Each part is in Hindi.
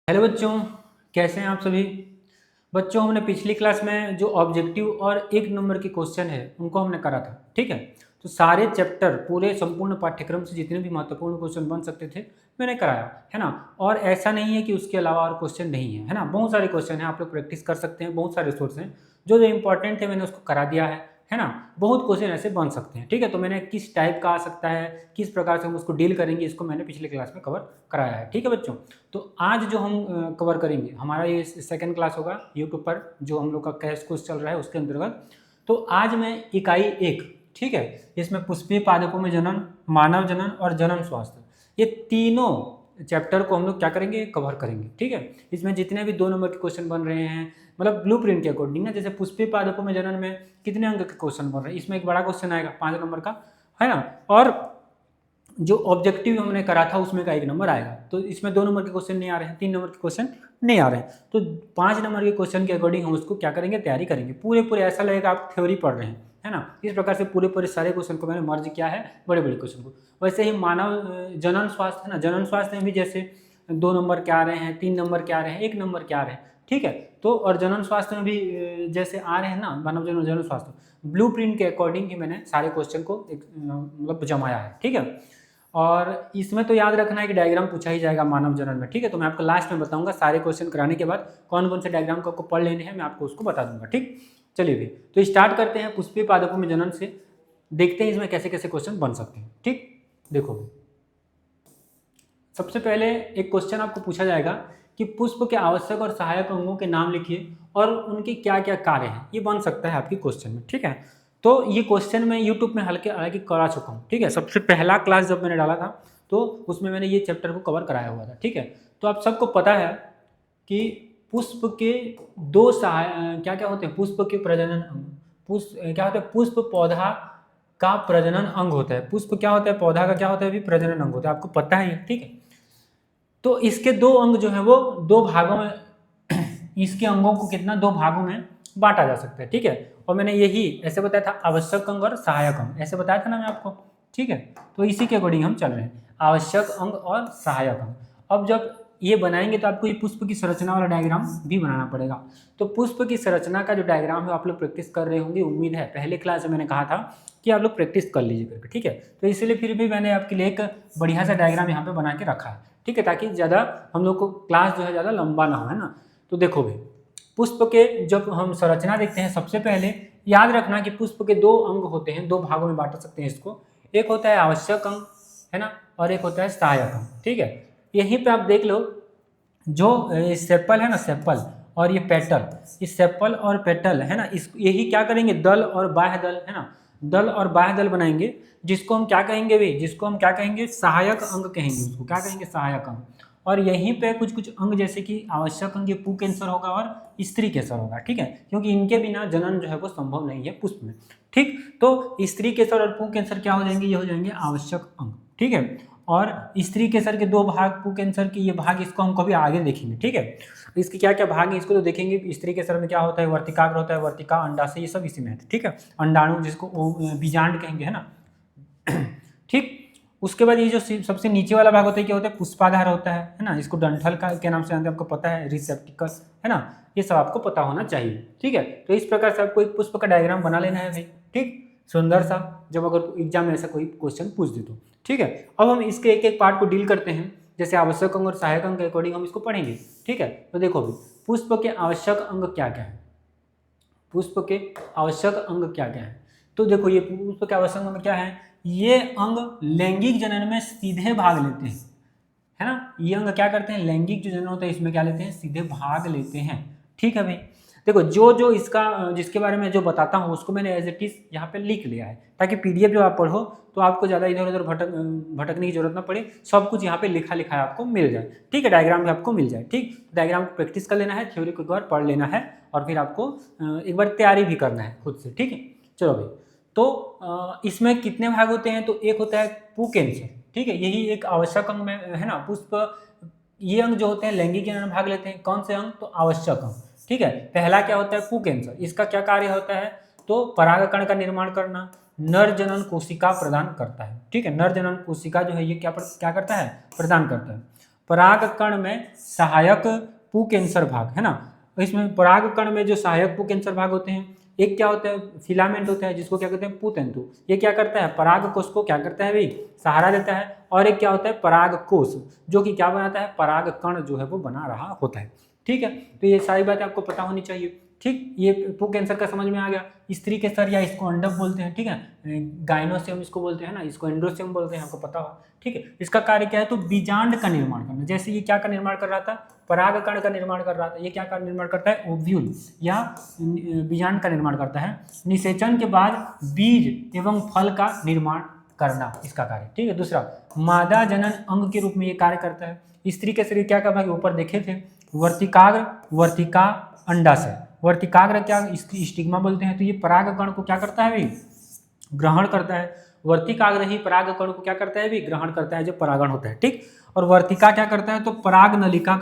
हेलो बच्चों, कैसे हैं आप सभी। बच्चों, हमने पिछली क्लास में जो ऑब्जेक्टिव और एक नंबर के क्वेश्चन है उनको हमने करा था। ठीक है, तो सारे चैप्टर पूरे संपूर्ण पाठ्यक्रम से जितने भी महत्वपूर्ण क्वेश्चन बन सकते थे मैंने कराया है ना। और ऐसा नहीं है कि उसके अलावा और क्वेश्चन नहीं है ना। बहुत सारे क्वेश्चन हैं, आप लोग प्रैक्टिस कर सकते हैं। बहुत सारे सोर्स हैं जो जो इंपॉर्टेंट है मैंने उसको करा दिया है ना। बहुत क्वेश्चन ऐसे बन सकते हैं। ठीक है, तो मैंने किस टाइप का आ सकता है, किस प्रकार से हम उसको डील करेंगे, इसको मैंने पिछले क्लास में कवर कराया है। ठीक है बच्चों, तो आज जो हम कवर करेंगे, हमारा ये सेकंड क्लास होगा यूट्यूब पर, जो हम लोग का कैश कोर्स चल रहा है उसके अंतर्गत। तो आज मैं इकाई 1, ठीक है, इसमें पुष्पीय पादपों में जनन, मानव जनन और जनन स्वास्थ्य, ये तीनों चैप्टर को हम लोग क्या करेंगे, कवर करेंगे। ठीक है, इसमें जितने भी 2 नंबर के क्वेश्चन बन रहे हैं, मतलब ब्लूप्रिंट के अकॉर्डिंग ना, जैसे पुष्पीय पादपों में जनन में कितने अंक के क्वेश्चन बन रहे हैं, इसमें एक बड़ा क्वेश्चन आएगा 5 नंबर का, है ना। और जो ऑब्जेक्टिव हमने करा था उसमें का 1 नंबर आएगा। तो इसमें 2 नंबर के क्वेश्चन नहीं आ रहे हैं, 3 नंबर के क्वेश्चन नहीं आ रहे हैं। तो 5 नंबर के क्वेश्चन के अकॉर्डिंग हम उसको क्या करेंगे, तैयारी करेंगे। पूरे ऐसा लगेगा आप थ्योरी पढ़ रहे हैं, है ना। इस प्रकार से पूरे सारे क्वेश्चन को मैंने मर्ज किया है, बड़े क्वेश्चन को। वैसे ही मानव जनन स्वास्थ्य है ना, जनन स्वास्थ्य में भी जैसे 2 नंबर क्या आ रहे हैं, 3 नंबर क्या आ रहे हैं, 1 नंबर क्या आ रहे हैं। ठीक है, तो और जनन स्वास्थ्य में भी जैसे आ रहे हैं ना, मानव जनन जनन स्वास्थ्य ब्लूप्रिंट के अकॉर्डिंग ही मैंने सारे क्वेश्चन को मतलब जमाया है। ठीक है, और इसमें तो याद रखना है कि डायग्राम पूछा ही जाएगा मानव जनन में। ठीक है, तो मैं आपको लास्ट में बताऊंगा सारे क्वेश्चन कराने के बाद कौन कौन से डायग्राम को आपको पढ़ लेने हैं, मैं आपको उसको बता दूंगा। ठीक, चलिए भी तो स्टार्ट करते हैं पुष्पीय पादपों में जनन से। देखते हैं इसमें कैसे कैसे क्वेश्चन बन सकते हैं। ठीक, देखो सबसे पहले एक क्वेश्चन आपको पूछा जाएगा कि पुष्प के आवश्यक और सहायक अंगों के नाम लिखिए और उनके क्या क्या कार्य हैं। ये बन सकता है आपके क्वेश्चन में। ठीक है, तो ये क्वेश्चन मैं यूट्यूब में हल्के हालांकि करा चुका हूँ। ठीक है, सबसे पहला क्लास जब मैंने डाला था तो उसमें मैंने ये चैप्टर को कवर कराया हुआ था। ठीक है, तो आप सबको पता है कि पुष्प के 2 क्या क्या होते हैं, पुष्प के प्रजनन अंग, पुष्प क्या होता है, पुष्प पौधा का प्रजनन अंग होता है। पुष्प क्या होता है, पौधा का क्या होता है, भी प्रजनन अंग होता है, आपको पता है। ठीक है, तो इसके 2 अंग जो है वो 2 भागों में इसके अंगों को कितना 2 भागों में बांटा जा सकता है। ठीक है, और मैंने यही ऐसे बताया था, आवश्यक अंग और सहायक अंग, ऐसे बताया था ना मैं आपको। ठीक है, तो इसी के अकॉर्डिंग हम चल रहे हैं, आवश्यक अंग और सहायक अंग। अब जब ये बनाएंगे तो आपको ये पुष्प की संरचना वाला डायग्राम भी बनाना पड़ेगा। तो पुष्प की संरचना का जो डायग्राम है आप लोग प्रैक्टिस कर रहे होंगे, उम्मीद है। पहले क्लास में मैंने कहा था कि आप लोग प्रैक्टिस कर लीजिए करके। ठीक है, तो इसलिए फिर भी मैंने आपके लिए एक बढ़िया सा डायग्राम यहाँ पे बना के रखा है। ठीक है, ताकि ज़्यादा हम लोग को क्लास जो है ज़्यादा लंबा ना हो, है ना। तो देखो भाई, पुष्प के जब हम संरचना देखते हैं, सबसे पहले याद रखना कि पुष्प के 2 अंग होते हैं, 2 भागों में बांट सकते हैं इसको। एक होता है आवश्यक अंग, है ना, और एक होता है सहायक अंग। ठीक है, यहीं पे आप देख लो, जो सेपल है ना, सेपल और ये पेटल, इस सेपल और पेटल है ना, इस यही क्या करेंगे, दल और बाह्य दल, है ना, दल और बाह्य दल बनाएंगे, जिसको हम क्या कहेंगे भाई, जिसको हम क्या कहेंगे, सहायक अंग कहेंगे, उसको क्या कहेंगे, सहायक अंग। और यहीं पे कुछ कुछ अंग जैसे कि आवश्यक अंग, ये पुंकेसर होगा और स्त्री केसर होगा। ठीक है, क्योंकि इनके बिना जनन जो है वो संभव नहीं है पुष्प में। ठीक, तो स्त्री केसर और पुंकेसर क्या हो जाएंगे, ये हो जाएंगे आवश्यक अंग। ठीक है, और स्त्री केसर के 2 भाग, पुंकेसर के ये भाग, इसको हम कभी आगे देखेंगे। ठीक है, इसके क्या क्या भाग है इसको तो देखेंगे। स्त्री केसर में क्या होता है, वर्तिकाग्र होता है, वर्तिका, अंडाशय, ये सब इसी में है। ठीक है, अंडाणु जिसको बीजांड कहेंगे, है ना। ठीक, उसके बाद ये जो सबसे नीचे वाला भाग होता है क्या होता है, पुष्पाधार होता है ना, इसको डंठल का के नाम से जानते हैं, आपको पता है, रिसेप्टिकल, है ना। ये सब आपको पता होना चाहिए। ठीक है, तो इस प्रकार से आपको एक पुष्प का डायग्राम बना लेना है भाई। ठीक, सुंदर सा, जब अगर एग्जाम में ऐसा कोई क्वेश्चन पूछ दे तो। ठीक है, अब हम इसके एक एक पार्ट को डील करते हैं, जैसे आवश्यक अंग और सहायक अंग के अकॉर्डिंग हम इसको पढ़ेंगे। ठीक है, तो देखो भाई, पुष्प के आवश्यक अंग क्या क्या है, पुष्प के आवश्यक अंग क्या क्या है। तो देखो, ये पुष्प के आवश्यक अंग क्या है, ये अंग लैंगिक जनन में सीधे भाग लेते हैं, है ना। ये अंग क्या करते हैं, लैंगिक जो जनन होता है इसमें क्या लेते हैं, सीधे भाग लेते हैं। ठीक है भाई, देखो जो जो इसका जिसके बारे में जो बताता हूँ उसको मैंने एज इट इज यहाँ पे लिख लिया है, ताकि पीडीएफ जो आप पढ़ो तो आपको ज़्यादा इधर उधर भटकने की जरूरत ना पड़े, सब कुछ यहाँ पे लिखा लिखा है आपको मिल जाए। ठीक है, डायग्राम भी आपको मिल जाए। ठीक, डायग्राम को प्रैक्टिस कर लेना है, थ्योरी को एक बार पढ़ लेना है, और फिर आपको एक बार तैयारी भी करना है खुद से। ठीक है, चलो भाई, तो इसमें कितने भाग होते हैं, तो एक होता है पुंकेसर। ठीक है, यही एक आवश्यक अंग में है ना, पुष्प ये अंग जो होते हैं लैंगिक जनन में भाग लेते हैं। कौन से अंग, तो आवश्यक अंग। ठीक है, पहला क्या होता है, पुंकेसर, इसका क्या कार्य होता है, तो परागकण का निर्माण करना, नर जनन कोशिका प्रदान करता है। ठीक है, नर जनन कोशिका जो है ये क्या करता है, प्रदान करता है। परागकण में सहायक पुंकेसर भाग, है ना। इसमें परागकण में जो सहायक पुंकेसर भाग होते हैं, एक क्या होता है, फिलामेंट होता है जिसको क्या कहते हैं, पुतंतु। ये क्या करता है, पराग कोश को क्या करता है भाई, सहारा देता है। और एक क्या होता है, पराग कोश, जो कि क्या बनाता है, पराग कण जो है वो बना रहा होता है। ठीक है, तो ये सारी बातें आपको पता होनी चाहिए। ठीक, ये पुंकेसर का समझ में आ गया। स्त्री के सर या इसको अंडक बोलते हैं, ठीक है, गाइनोसियम इसको बोलते हैं ना, इसको एंड्रोसियम बोलते हैं, आपको पता हो। ठीक है, इसका कार्य क्या है, तो बीजांड का निर्माण करना। जैसे ये क्या का निर्माण कर रहा था, परागकण का निर्माण कर रहा था, ये क्या का निर्माण करता है, ओव्यूल या बीजांड का निर्माण करता है। निषेचन के बाद बीज एवं फल का निर्माण करना इसका कार्य। ठीक है, दूसरा मादा जनन अंग के रूप में ये कार्य करता है। स्त्री के शरीर क्या करता है, ऊपर देखे थे, वर्तिकाग्र, वर्तिका, अंडाशय। वर्तिकाग्र क्या, स्टिग्मा बोलते हैं। तो ये परागकण को क्या करता है भाई, ग्रहण करता है। वर्तिकाग्र ही परागकण को क्या करता है भी, ग्रहण करता है, जो परागण होता है। ठीक, और वर्तिका क्या करता है, तो पराग नलिका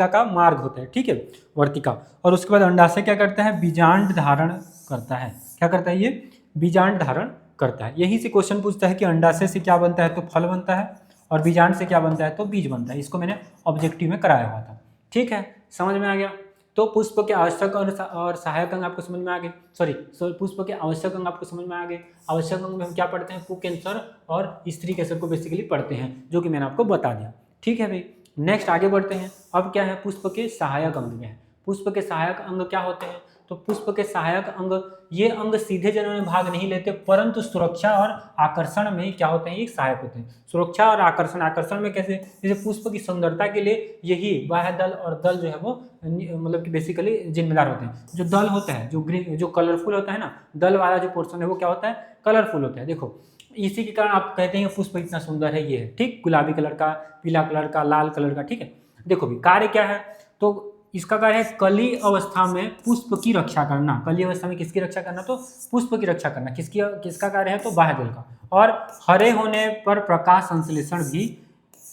का मार्ग होता है। ठीक है, वर्तिका। और उसके बाद अंडाशय क्या करता है, बीजांड धारण करता है। क्या करता है, ये बीजांड धारण करता है। यही से क्वेश्चन पूछता है कि अंडाशय से क्या बनता है, तो फल बनता है, और बीजांड से क्या बनता है, तो बीज बनता है। इसको मैंने ऑब्जेक्टिव में कराया हुआ था। ठीक है, समझ में आ गया। तो पुष्प के आवश्यक और सहायक अंग आपको समझ में आ गए। सॉरी, पुष्प के आवश्यक अंग आपको समझ में आ गए। आवश्यक अंग में हम क्या पढ़ते हैं, पुंकेसर और स्त्री केसर को बेसिकली पढ़ते हैं, जो कि मैंने आपको बता दिया। ठीक है भाई, नेक्स्ट आगे बढ़ते हैं। अब क्या है, पुष्प के सहायक अंग क्या है। पुष्प के सहायक अंग क्या होते हैं, तो पुष्प के सहायक अंग, ये अंग सीधे जनन में भाग नहीं लेते, परंतु सुरक्षा और आकर्षण में क्या होते हैं, ये सहायक होते हैं। सुरक्षा और आकर्षण में कैसे, जैसे पुष्प की सुंदरता के लिए यही बाह्य दल और दल जो है वो मतलब कि बेसिकली जिम्मेदार होते हैं। जो दल होता है, जो ग्रीन, जो कलरफुल होता है ना, दल वाला जो पोर्शन है वो क्या होता है, कलरफुल होता है। देखो, इसी के कारण आप कहते हैं पुष्प इतना सुंदर है, ये है। ठीक, गुलाबी कलर का, पीला कलर का, लाल कलर का। ठीक है, देखो भी कार्य क्या है, तो इसका कार्य है कली अवस्था में पुष्प की रक्षा करना। कली अवस्था में किसकी रक्षा करना, तो पुष्प की रक्षा करना। किसका कार्य है, तो बाह्य दल का। और हरे होने पर प्रकाश संश्लेषण भी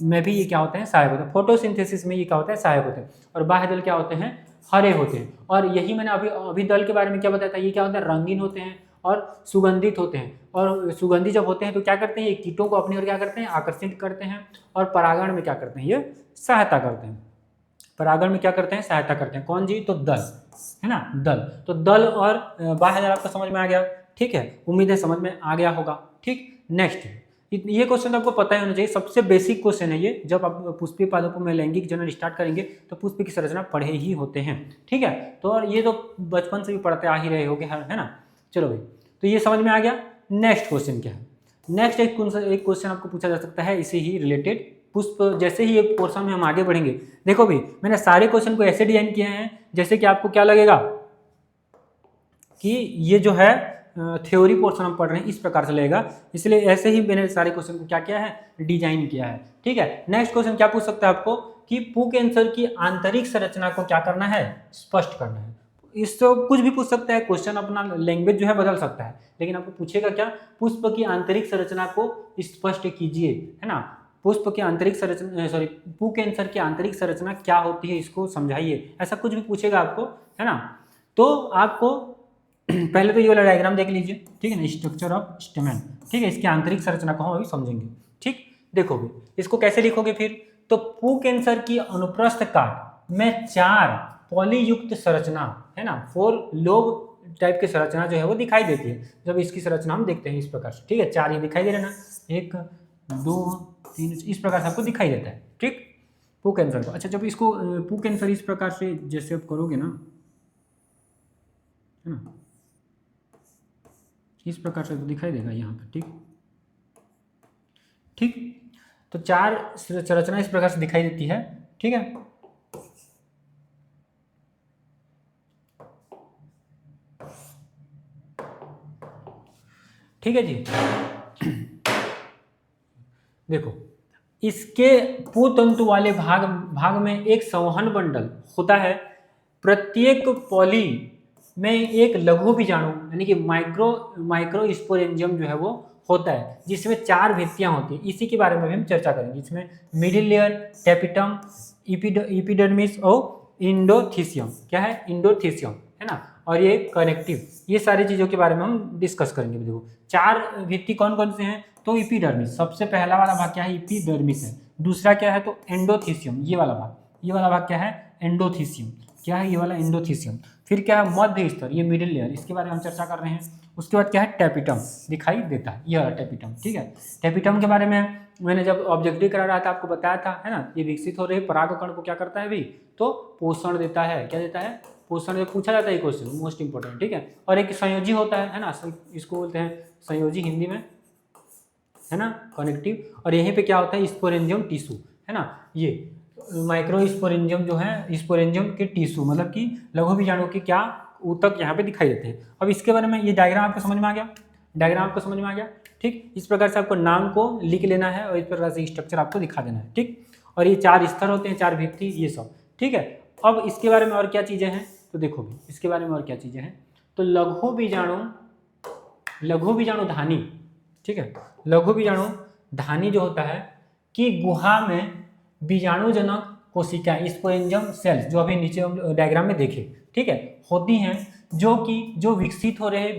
में भी ये क्या होते हैं, सहायक होते हैं। फोटोसिंथेसिस में ये क्या होते हैं, सहायक होते हैं। और बाह्य दल क्या होते हैं, हरे होते हैं। और यही मैंने अभी दल के बारे में क्या बताया था, ये क्या होता है, रंगीन होते हैं और सुगंधित होते हैं। और सुगंधित जब होते हैं तो क्या करते हैं, ये कीटों को अपनी ओर क्या करते हैं, आकर्षित करते हैं। और परागण में क्या करते हैं, ये सहायता करते हैं। परागण में क्या करते हैं, सहायता करते हैं। कौन जी, तो दल, है ना, दल। तो दल और बाह्य दल आपको समझ में आ गया। ठीक है, उम्मीद है समझ में आ गया होगा। ठीक, नेक्स्ट ये क्वेश्चन आपको पता ही होना चाहिए, सबसे बेसिक क्वेश्चन है ये। जब आप पुष्पीय पादपों में लैंगिक जनन स्टार्ट करेंगे तो पुष्प की संरचना पढ़े ही होते हैं। ठीक है, तो और ये तो बचपन से भी पढ़ते आ ही रहे होगे, है ना। चलो भाई, तो ये समझ में आ गया। नेक्स्ट क्वेश्चन क्या है, नेक्स्ट एक क्वेश्चन आपको पूछा जा सकता है इसे ही रिलेटेड। पुष्प, जैसे ही ये पोर्शन में हम आगे बढ़ेंगे, देखो भी मैंने सारे क्वेश्चन को ऐसे डिजाइन किए हैं जैसे कि आपको क्या लगेगा कि ये जो है थ्योरी पोर्शन हम पढ़ रहे हैं, इस प्रकार से लगेगा। इसलिए ऐसे ही मैंने सारे क्वेश्चन को क्या किया है, डिजाइन किया है। ठीक है, नेक्स्ट क्वेश्चन क्या पूछ सकता है आपको कि पुंकेसर की आंतरिक संरचना को क्या करना है, स्पष्ट करना है। इससे कुछ भी पूछ सकता है क्वेश्चन, अपना लैंग्वेज जो है बदल सकता है, लेकिन आपको पूछेगा क्या, पुष्प की आंतरिक संरचना को स्पष्ट कीजिए, है ना। पुष्प की आंतरिक संरचना, सॉरी, पुंकेसर की आंतरिक संरचना क्या होती है, इसको समझाइए, ऐसा कुछ भी पूछेगा आपको, है ना। तो आपको पहले तो ये वाला डायग्राम देख लीजिए, ठीक है ना, स्ट्रक्चर ऑफ स्टेमेन। ठीक है, इसकी आंतरिक संरचना को हम अभी समझेंगे। ठीक, देखोगे इसको कैसे लिखोगे फिर, तो पुंकेसर की अनुप्रस्थ काट में 4 पॉलीयुक्त संरचना, है ना, 4 लोब टाइप की संरचना जो है वो दिखाई देती है जब इसकी संरचना हम देखते हैं इस प्रकार से। ठीक है, 4 ये दिखाई दे रहे ना, 1 2 3, इस प्रकार से आपको दिखाई देता है। ठीक, पुंकेसर को। अच्छा, जब इसको पुंकेसर इस प्रकार से जैसे आप करोगे ना, है ना, इस प्रकार से तो दिखाई देगा यहाँ पर। ठीक ठीक, तो 4 संरचना इस प्रकार से दिखाई देती है। ठीक है, ठीक है जी। देखो, इसके पुतंतु वाले भाग में एक संवहन बंडल होता है। प्रत्येक पॉली में एक लघु बीजाणु यानी कि माइक्रोस्पोरेंजियम जो है वो होता है, जिसमें 4 भित्तियां होती हैं। इसी के बारे में भी हम चर्चा करेंगे। इसमें मिडिल लेयर, टेपिटम, इपिडर्मिस और इंडोथीसियम। क्या है, इंडोथीसियम, है ना, और ये कनेक्टिव, ये सारी चीज़ों के बारे में हम डिस्कस करेंगे। देखो 4 भित्ति कौन कौन से हैं, तो इपिडर्मिस, सबसे पहला वाला भाग क्या है, इपिडर्मिस है, दूसरा क्या है तो एंडोथीसियम, ये वाला भाग क्या है एंडोथीसियम, क्या है ये वाला एंडोथीसियम। फिर क्या है मध्य स्तर, ये मिडिल लेयर, इसके बारे में हम चर्चा कर रहे हैं। उसके बाद क्या है टेपिटम दिखाई देता है, ये वाला टेपिटम, ठीक है। टेपिटम के बारे में मैंने जब ऑब्जेक्टिव करा रहा था आपको बताया था, है ना, ये विकसित हो रहे परागकण को क्या करता है भाई, तो पोषण देता है। क्या देता है, पोषण। जो पूछा जाता है ये क्वेश्चन मोस्ट इंपोर्टेंट, ठीक है। और एक संयोजी होता है ना, इसको बोलते हैं संयोजी हिंदी में, है ना, कनेक्टिव। और यहीं पे क्या होता है स्पोरेंजियम टिश्यू, है ना, ये माइक्रो स्पोरेंजियम जो है, स्पोरेंजियम के टिश्यू मतलब कि लघु बीजाणु के क्या ऊतक यहाँ पे दिखाई देते हैं। अब इसके बारे में ये डायग्राम आपको समझ में आ गया, डायग्राम आपको समझ में आ गया, ठीक। इस प्रकार से आपको नाम को लिख लेना है और इस प्रकार से स्ट्रक्चर आपको दिखा देना है, ठीक। और ये 4 स्तर होते हैं, 4 भित्ति, ये सब, ठीक है। अब इसके बारे में और क्या चीज़ें हैं तो देखो भी इसके बारे में और क्या चीज़ें हैं तो लघु बीजाणु धानी, ठीक है। लघु बीजाणु धानी जो होता है कि गुहा में बीजाणुजनक कोशिकाएं स्पोरेंजियम सेल्स, जो अभी नीचे हम डायग्राम में देखे, ठीक है, होती हैं, जो विकसित हो रहे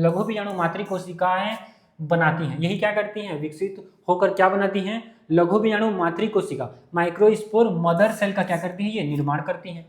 लघु बीजाणु मातृ कोशिकाएं बनाती हैं। यही क्या करती हैं, विकसित होकर क्या बनाती हैं, लघु बीजाणु मातृ कोशिका माइक्रोस्पोर मदर सेल का क्या करती है, ये निर्माण करती हैं।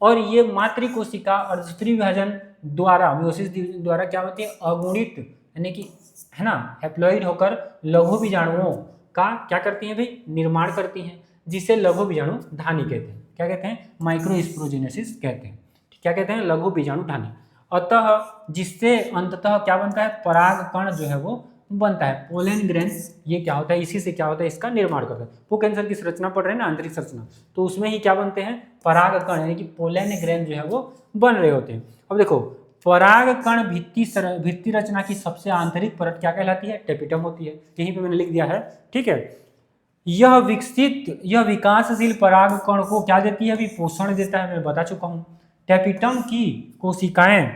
और ये मातृ कोशिका अर्धसूत्री विभाजन द्वारा मियोसिस द्वारा क्या होती है, अगुणित यानी कि, है ना, हैप्लॉइड होकर लघु बीजाणुओं का क्या करती हैं भाई, निर्माण करती हैं, जिसे लघु बीजाणु धानी कहते हैं। क्या कहते हैं, माइक्रोस्पोरोजेनेसिस कहते हैं। क्या कहते हैं, लघु बीजाणु धानी। अतः जिससे अंततः क्या बनता है, पराग कण जो है वो बनता है, पोलन ग्रेन। ये क्या होता है, इसी से क्या होता है, इसका निर्माण करता है। वो कैंसर की संरचना पढ़ रहे हैं ना, आंतरिक संरचना, तो उसमें ही क्या बनते हैं, पराग कण यानी कि पोलन ग्रेन जो है वो बन रहे होते हैं। अब देखो पराग कण भित्ति रचना की सबसे आंतरिक परत क्या कहलाती है, टेपिटम होती है। यहीं पे मैंने लिख दिया है, ठीक है। यह विकासशील पराग कण को क्या देती है, अभी पोषण देता है, मैं बता चुका हूं। टेपिटम की कोशिकाएं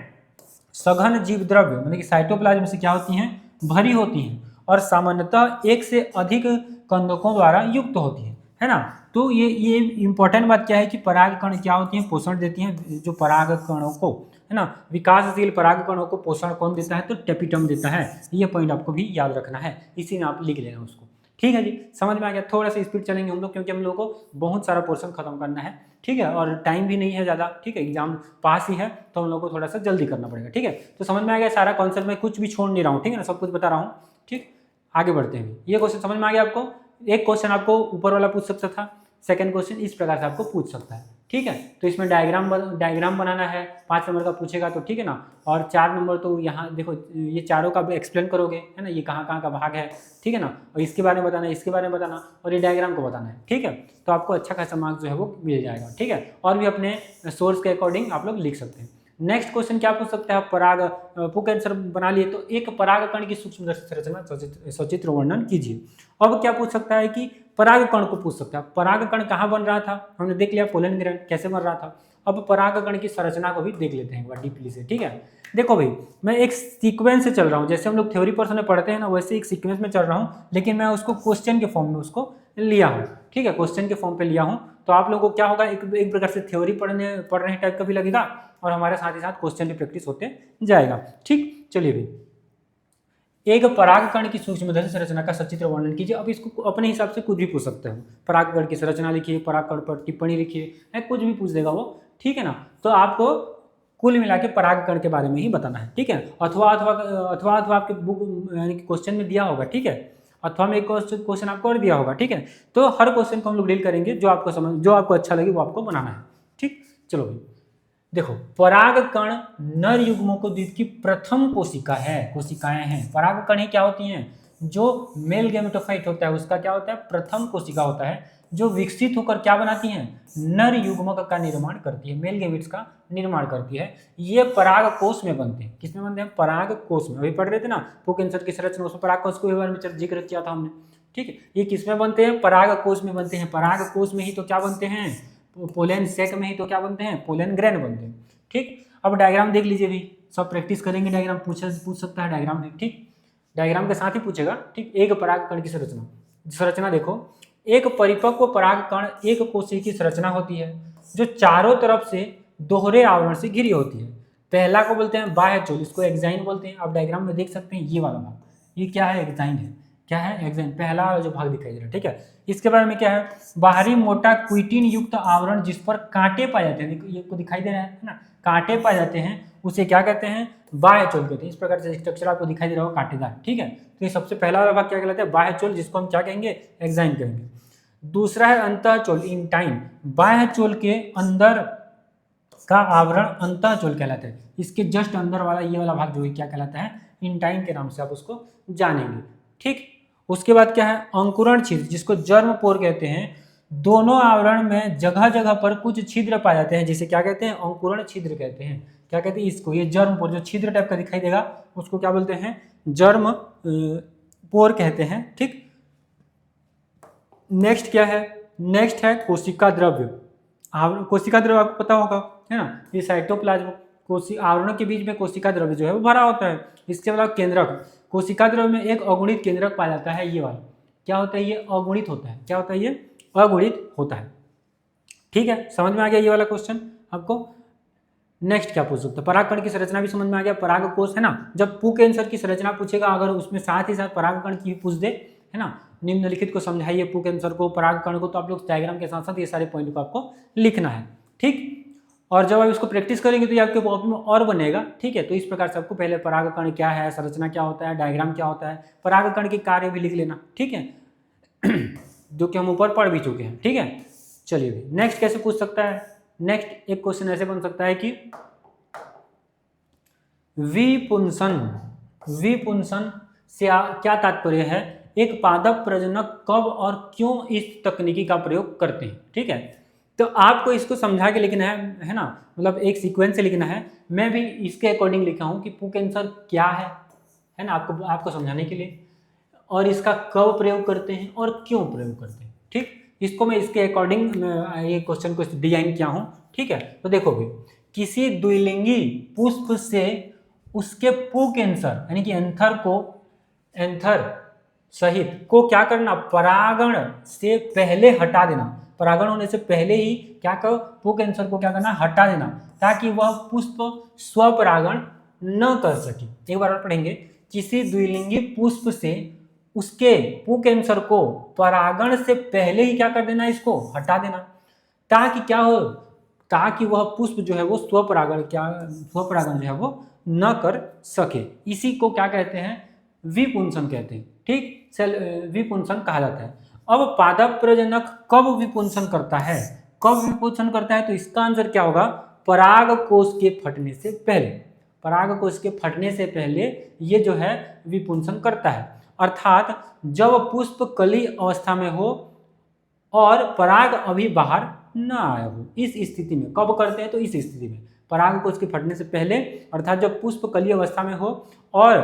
सघन जीव द्रव्य मतलब कि साइटोप्लाज्म से क्या होती हैं, भरी होती हैं और सामान्यतः एक से अधिक कंदकों द्वारा युक्त होती है ना। तो ये इंपॉर्टेंट बात क्या है कि पराग कण क्या होती हैं, पोषण देती हैं जो पराग कणों को, है ना। विकासशील पराग कणों को पोषण कौन देता है, तो टेपिटम देता है। ये पॉइंट आपको भी याद रखना है, इसी में आप लिख लेना उसको, ठीक है जी। समझ में आ गया, थोड़ा सा स्पीड चलेंगे हम लोग क्योंकि हम लोग को बहुत सारा पोर्शन खत्म करना है, ठीक है, और टाइम भी नहीं है ज़्यादा, ठीक है, एग्जाम पास ही है तो हम लोग को थोड़ा सा जल्दी करना पड़ेगा, ठीक है। तो समझ में आ गया सारा कॉन्सेप्ट, में कुछ भी छोड़ नहीं रहा हूँ, ठीक है ना, सब कुछ बता रहा हूँ, ठीक। आगे बढ़ते हैं, ये क्वेश्चन समझ में आ गया आपको। एक क्वेश्चन आपको ऊपर वाला पूछ सकता था, सेकंड क्वेश्चन इस प्रकार से आपको पूछ सकता है, ठीक है। तो इसमें डायग्राम बनाना है, 5 नंबर का पूछेगा तो, ठीक है ना। और 4 नंबर तो यहाँ देखो ये चारों का एक्सप्लेन करोगे, है ना, ये कहाँ कहाँ का भाग है, ठीक है ना, और इसके बारे में बताना है, इसके बारे में बताना, और ये डायग्राम को बताना है, ठीक है। तो आपको अच्छा खासा मार्क्स जो है वो मिल जाएगा, ठीक है। और भी अपने सोर्स के अकॉर्डिंग आप लोग लिख सकते हैं। नेक्स्ट क्वेश्चन क्या पूछ सकते हैं, पराग पुक आंसर बना लिए तो एक पराग कण की सूक्ष्मदर्शी संरचना सचित्र वर्णन कीजिए। अब क्या पूछ सकता है कि पराग कण को पूछ सकता है। पराग कण कहाँ बन रहा था, हमने देख लिया पोलन ग्रैंड कैसे बन रहा था। अब पराग कण की संरचना को भी देख लेते हैं एक बार डीपली से, ठीक है। देखो भाई मैं एक सीक्वेंस से चल रहा हूँ, जैसे हम लोग थ्योरी पर्सन में पढ़ते हैं ना, वैसे एक सीक्वेंस में चल रहा हूँ, लेकिन मैं उसको क्वेश्चन के फॉर्म में उसको लिया हूँ, ठीक है, क्वेश्चन के फॉर्म पे लिया हूँ। तो आप लोगों को क्या होगा, एक प्रकार से थ्योरी पढ़ रहे हैं टाइप का भी लगेगा और हमारे साथ ही साथ क्वेश्चन की प्रैक्टिस होते जाएगा, ठीक। चलिए भाई, एक पराग कण की सूक्ष्मदर्शी संरचना का सचित्र वर्णन कीजिए। अब इसको अपने हिसाब से कुछ भी पूछ सकते हो, पराग कण की संरचना लिखिए, पराग कण पर टिप्पणी लिखिए, कुछ भी पूछ देगा वो, ठीक है ना। तो आपको कुल मिला के पराग कण के बारे में ही बताना है, ठीक है। अथवा आपके बुक यानी कि क्वेश्चन में दिया होगा, ठीक है, अथवा में एक क्वेश्चन आपको और दिया होगा, ठीक है। तो हर क्वेश्चन को हम लोग डील करेंगे, जो आपको अच्छा लगे वो आपको बनाना है, ठीक। चलो भाई देखो, पराग कण नर युग्मकोद्भिद की प्रथम कोशिकाएं हैं। पराग कण ही क्या होती हैं, जो मेल गैमेटोफाइट होता है उसका क्या होता है, प्रथम कोशिका होता है, जो विकसित होकर क्या बनाती हैं, नर युग्मक का निर्माण करती है, मेल गैमेट्स का निर्माण करती है। ये पराग कोश में बनते हैं। किसमें बनते हैं, पराग कोश में। अभी पढ़ रहे थे ना पुक आंसर की संरचना, उसमें पराग कोश के बारे में जिक्र किया था हमने, ठीक है। ये किसमें बनते हैं, पराग कोश में बनते हैं। पराग कोश में ही तो क्या बनते हैं, पोलन सेक में ही तो क्या बनते हैं, पोलन ग्रेन बनते हैं, ठीक। अब डायग्राम देख लीजिए भी, सब प्रैक्टिस करेंगे, डायग्राम पूछ सकता है डायग्राम में, ठीक, डायग्राम के साथ ही पूछेगा, ठीक। एक पराग कण की संरचना देखो, एक परिपक्व पराग कण एक कोशिका की संरचना होती है जो चारों तरफ से दोहरे आवरण से घिरी होती है। पहला को बोलते हैं बाह्य चोल, इसको एक्साइन बोलते हैं। आप डायग्राम में देख सकते हैं ये वाला भाग, ये क्या है, एक्साइन है। क्या है, एक्साइन, पहला वाला जो भाग दिखाई दे रहा है, ठीक है। इसके बारे में क्या है, बाहरी मोटा क्विटिन युक्त आवरण जिस पर कांटे पाए जाते हैं, ये को दिखाई दे रहा है ना, कांटे पाए जाते हैं, उसे क्या कहते हैं, बाह्य चोल कहते हैं। इस प्रकार से स्ट्रक्चर आपको दिखाई दे रहा होगा कांटेदार, ठीक है। तो ये सबसे पहला वाला भाग क्या कहलाता है, बाह्य चोल, जिसको हम क्या कहेंगे, एक्साइन कहेंगे। दूसरा है अंतः चोल, इंटाइन, बाह्य चोल के अंदर का आवरण अंतः चोल कहलाता है। इसके जस्ट अंदर वाला ये वाला भाग जो है क्या कहलाता है, इंटाइन के नाम से आप उसको जानेंगे, ठीक। उसके बाद क्या है, अंकुरण छिद्र, जिसको जर्म पोर कहते हैं। दोनों आवरण में जगह जगह पर कुछ छिद्र पाए जाते हैं, जिसे क्या कहते हैं, अंकुरण छिद्र कहते हैं। क्या कहते हैं इसको, ये जर्म पोर जो छिद्र टाइप का दिखाई देगा उसको क्या बोलते हैं, जर्म पोर कहते हैं, ठीक। नेक्स्ट क्या है, नेक्स्ट है कोशिका द्रव्य। कोशिका द्रव्य आपको पता होगा, है ना, ये साइटोप्लाज्म आवरणों के बीच में कोशिका द्रव्य जो है वो भरा होता है। इसके अलावा केंद्रक, कोशिका द्रव्य में एक अगुणित केंद्रक पाया जाता है, ये वाला क्या होता है, ये अगुणित होता है। क्या होता है, ये अगुणित होता है, ठीक है। समझ में आ गया ये वाला क्वेश्चन आपको। नेक्स्ट क्या पूछ सकते हैं, परागकण की संरचना भी समझ में आ गया, परागकोश, है ना। जब पू कैंसर की संरचना पूछेगा, अगर उसमें साथ ही साथ परागकण की भी पूछ दे, है ना, निम्नलिखित को समझाइए पू कैंसर को, परागकण को, तो आप लोग डायग्राम के साथ साथ ये सारे पॉइंट को आपको लिखना है, ठीक। और जब आप इसको प्रैक्टिस करेंगे तो ये आपके कॉपी में और बनेगा, ठीक है। तो इस प्रकार से आपको पहले परागकण क्या है, संरचना क्या होता है, डायग्राम क्या होता है, परागकण के कार्य भी लिख लेना, ठीक है, जो कि हम ऊपर पढ़ भी चुके हैं, ठीक है। चलिए नेक्स्ट कैसे पूछ सकता है, नेक्स्ट एक क्वेश्चन ऐसे बन सकता है कि विपुंसन, विपुंसन से क्या तात्पर्य है, एक पादप प्रजनक कब और क्यों इस तकनीकी का प्रयोग करते हैं, ठीक है। तो आपको इसको समझा के लिखना है ना, मतलब एक सीक्वेंस से लिखना है। मैं भी इसके अकॉर्डिंग लिखा हूँ कि पू कैंसर क्या है ना, आपको समझाने के लिए, और इसका कब प्रयोग करते हैं और क्यों प्रयोग करते हैं, ठीक। इसको मैं इसके अकॉर्डिंग ये क्वेश्चन को डिजाइन किया हूँ, ठीक है। तो देखोगे, किसी द्विलिंगी पुष्प से उसके पू कैंसर यानी कि एंथर को, एंथर सहित को क्या करना, परागण से पहले हटा देना, परागण होने से पहले ही क्या करो, पू कैंसर को क्या करना, हटा देना, ताकि वह पुष्प स्वपरागण न कर सके। एक बार और पढ़ेंगे, किसी द्विलिंगी पुष्प से उसके पू कैंसर को परागण से पहले ही क्या कर देना, इसको हटा देना, ताकि क्या हो, ताकि वह पुष्प जो है वो स्वपरागण जो है वो न कर सके। इसी को क्या कहते हैं, विपुंसन कहते हैं, ठीक, विपुंसन कहा जाता है। अब पादप प्रजनक कब विपुंसन करता है, कब विपुंसन करता है, तो इसका आंसर क्या होगा, पराग कोश के फटने से पहले, पराग कोश के फटने से पहले ये जो है विपुंसन करता है। अर्थात जब पुष्प कली अवस्था में हो और पराग अभी बाहर न आया हो, इस स्थिति में कब करते हैं, तो इस स्थिति में पराग कोश के फटने से पहले, अर्थात जब पुष्प कली अवस्था में हो और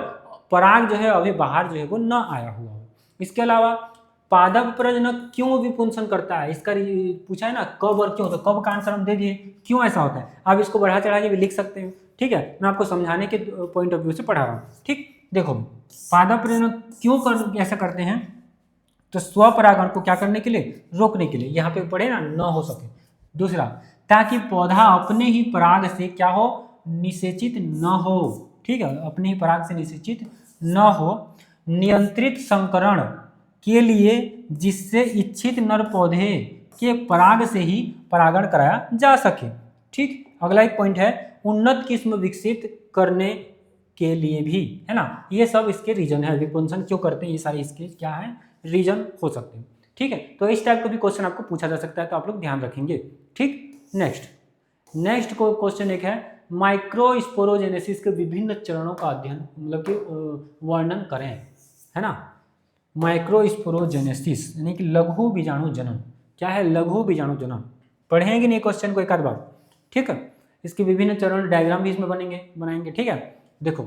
पराग जो है अभी बाहर जो है वो न आया हुआ हो। इसके अलावा पादप प्रजनक क्यों विपुंसन करता है, इसका पूछा है ना, कब और क्यों, तो कब का आंसर हम दे दिए, क्यों ऐसा होता है आप इसको बढ़ा चढ़ा के भी लिख सकते हैं, ठीक है। मैं आपको समझाने के पॉइंट ऑफ व्यू से पढ़ा रहा हूँ, ठीक। देखो, पादप प्रजनक क्यों ऐसा करते हैं, तो स्वपरागण को क्या करने के लिए, रोकने के लिए, यहाँ पे पढ़े ना, न हो सके। दूसरा, ताकि पौधा अपने ही पराग से क्या हो, निषेचित न हो, ठीक है, अपने ही पराग से निषेचित न हो। नियंत्रित संकरण के लिए, जिससे इच्छित नर पौधे के पराग से ही परागण कराया जा सके, ठीक। अगला एक पॉइंट है, उन्नत किस्म विकसित करने के लिए भी, है ना, ये सब इसके रीजन है, विपुंसन क्यों करते हैं, ये सारे इसके क्या है, रीजन हो सकते हैं, ठीक है। तो इस टाइप का भी क्वेश्चन आपको पूछा जा सकता है, तो आप लोग ध्यान रखेंगे, ठीक। नेक्स्ट को क्वेश्चन एक है, माइक्रोस्पोरोजेनेसिस के विभिन्न चरणों का अध्ययन, मतलब कि वर्णन करें, है ना। माइक्रोस्पोरोजेनेसिस यानी कि लघु बीजाणु जनन, क्या है, लघु बीजाणु जनन, पढ़ेंगे नहीं क्वेश्चन को एक आध बार, ठीक है। इसके विभिन्न चरण डायग्राम भी इसमें बनाएंगे, ठीक है। देखो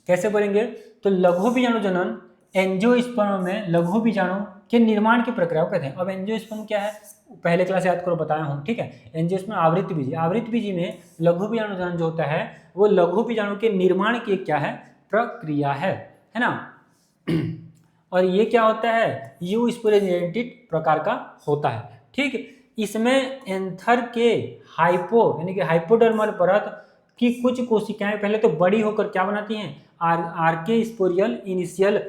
कैसे पढ़ेंगे, तो लघु बीजाणु जनन एंजियोस्पर्म में लघु बीजाणु के निर्माण की प्रक्रिया को कहते हैं। अब एंजियोस्पर्म क्या है, पहले क्लास याद करो, बताया हूँ, ठीक है। एंजियोस्पर्म आवृत्त बीजी में लघु बीजाणु जनन जो होता है वो लघु बीजाणु के निर्माण की क्या है, प्रक्रिया है ना। और ये क्या होता है, यूस्पोरेंजेंटिड प्रकार का होता है, ठीक। इसमें एंथर के यानी कि हाइपोडर्मल परत की कुछ कोशिकाएं पहले तो बड़ी होकर क्या बनाती हैं, आर्के स्पोरियल इनिशियल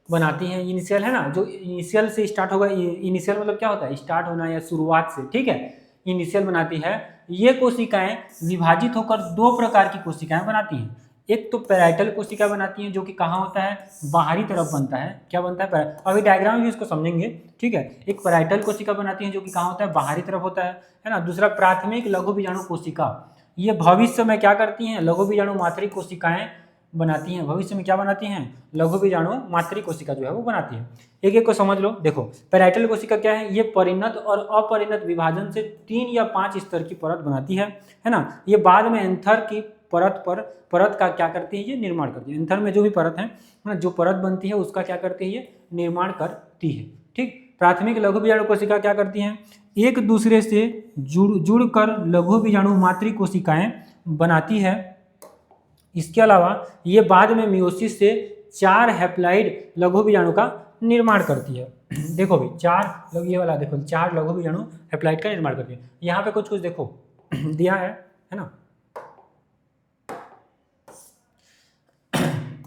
बनाती हैं। इनिशियल है ना, जो इनिशियल से स्टार्ट होगा, इनिशियल मतलब क्या होता है, स्टार्ट होना या शुरुआत से, ठीक है, इनिशियल बनाती है। ये कोशिकाएं विभाजित होकर दो प्रकार की कोशिकाएं बनाती हैं। एक तो पैराइटल कोशिका बनाती हैं, जो कि कहाँ होता है, बाहरी तरफ बनता है। क्या बनता है, अभी डायग्राम भी इसको समझेंगे, ठीक है। एक पैराइटल कोशिका बनाती है जो कि कहाँ होता है, बाहरी तरफ होता है ना। दूसरा प्राथमिक लघु बीजाणु कोशिका, ये भविष्य में क्या करती हैं, लघु बीजाणु मातृ कोशिकाएं बनाती हैं। भविष्य में क्या बनाती हैं, लघु बीजाणु मातृ कोशिका जो है वो बनाती है। एक एक को समझ लो। देखो पैराइटल कोशिका क्या है, ये परिणत और अपरिणत विभाजन से 3 या 5 स्तर की परत बनाती है ना। ये बाद में एंथर की परत का क्या करती है, ये निर्माण करती है। एंथर में जो भी परत है ना, जो परत बनती है उसका क्या करती है, ये निर्माण करती है, ठीक। प्राथमिक लघु बीजाणु कोशिका क्या करती हैं, एक दूसरे से जुड़कर लघु बीजाणु मातृ कोशिकाएं बनाती है। इसके अलावा ये बाद में मियोसिस से 4 हैप्लॉइड लघु बीजाणु का निर्माण करती है। देखो भाई 4, ये वाला देखो, 4 लघु बीजाणु हैप्लॉइड का निर्माण करती है। यहाँ पे कुछ देखो दिया है ना।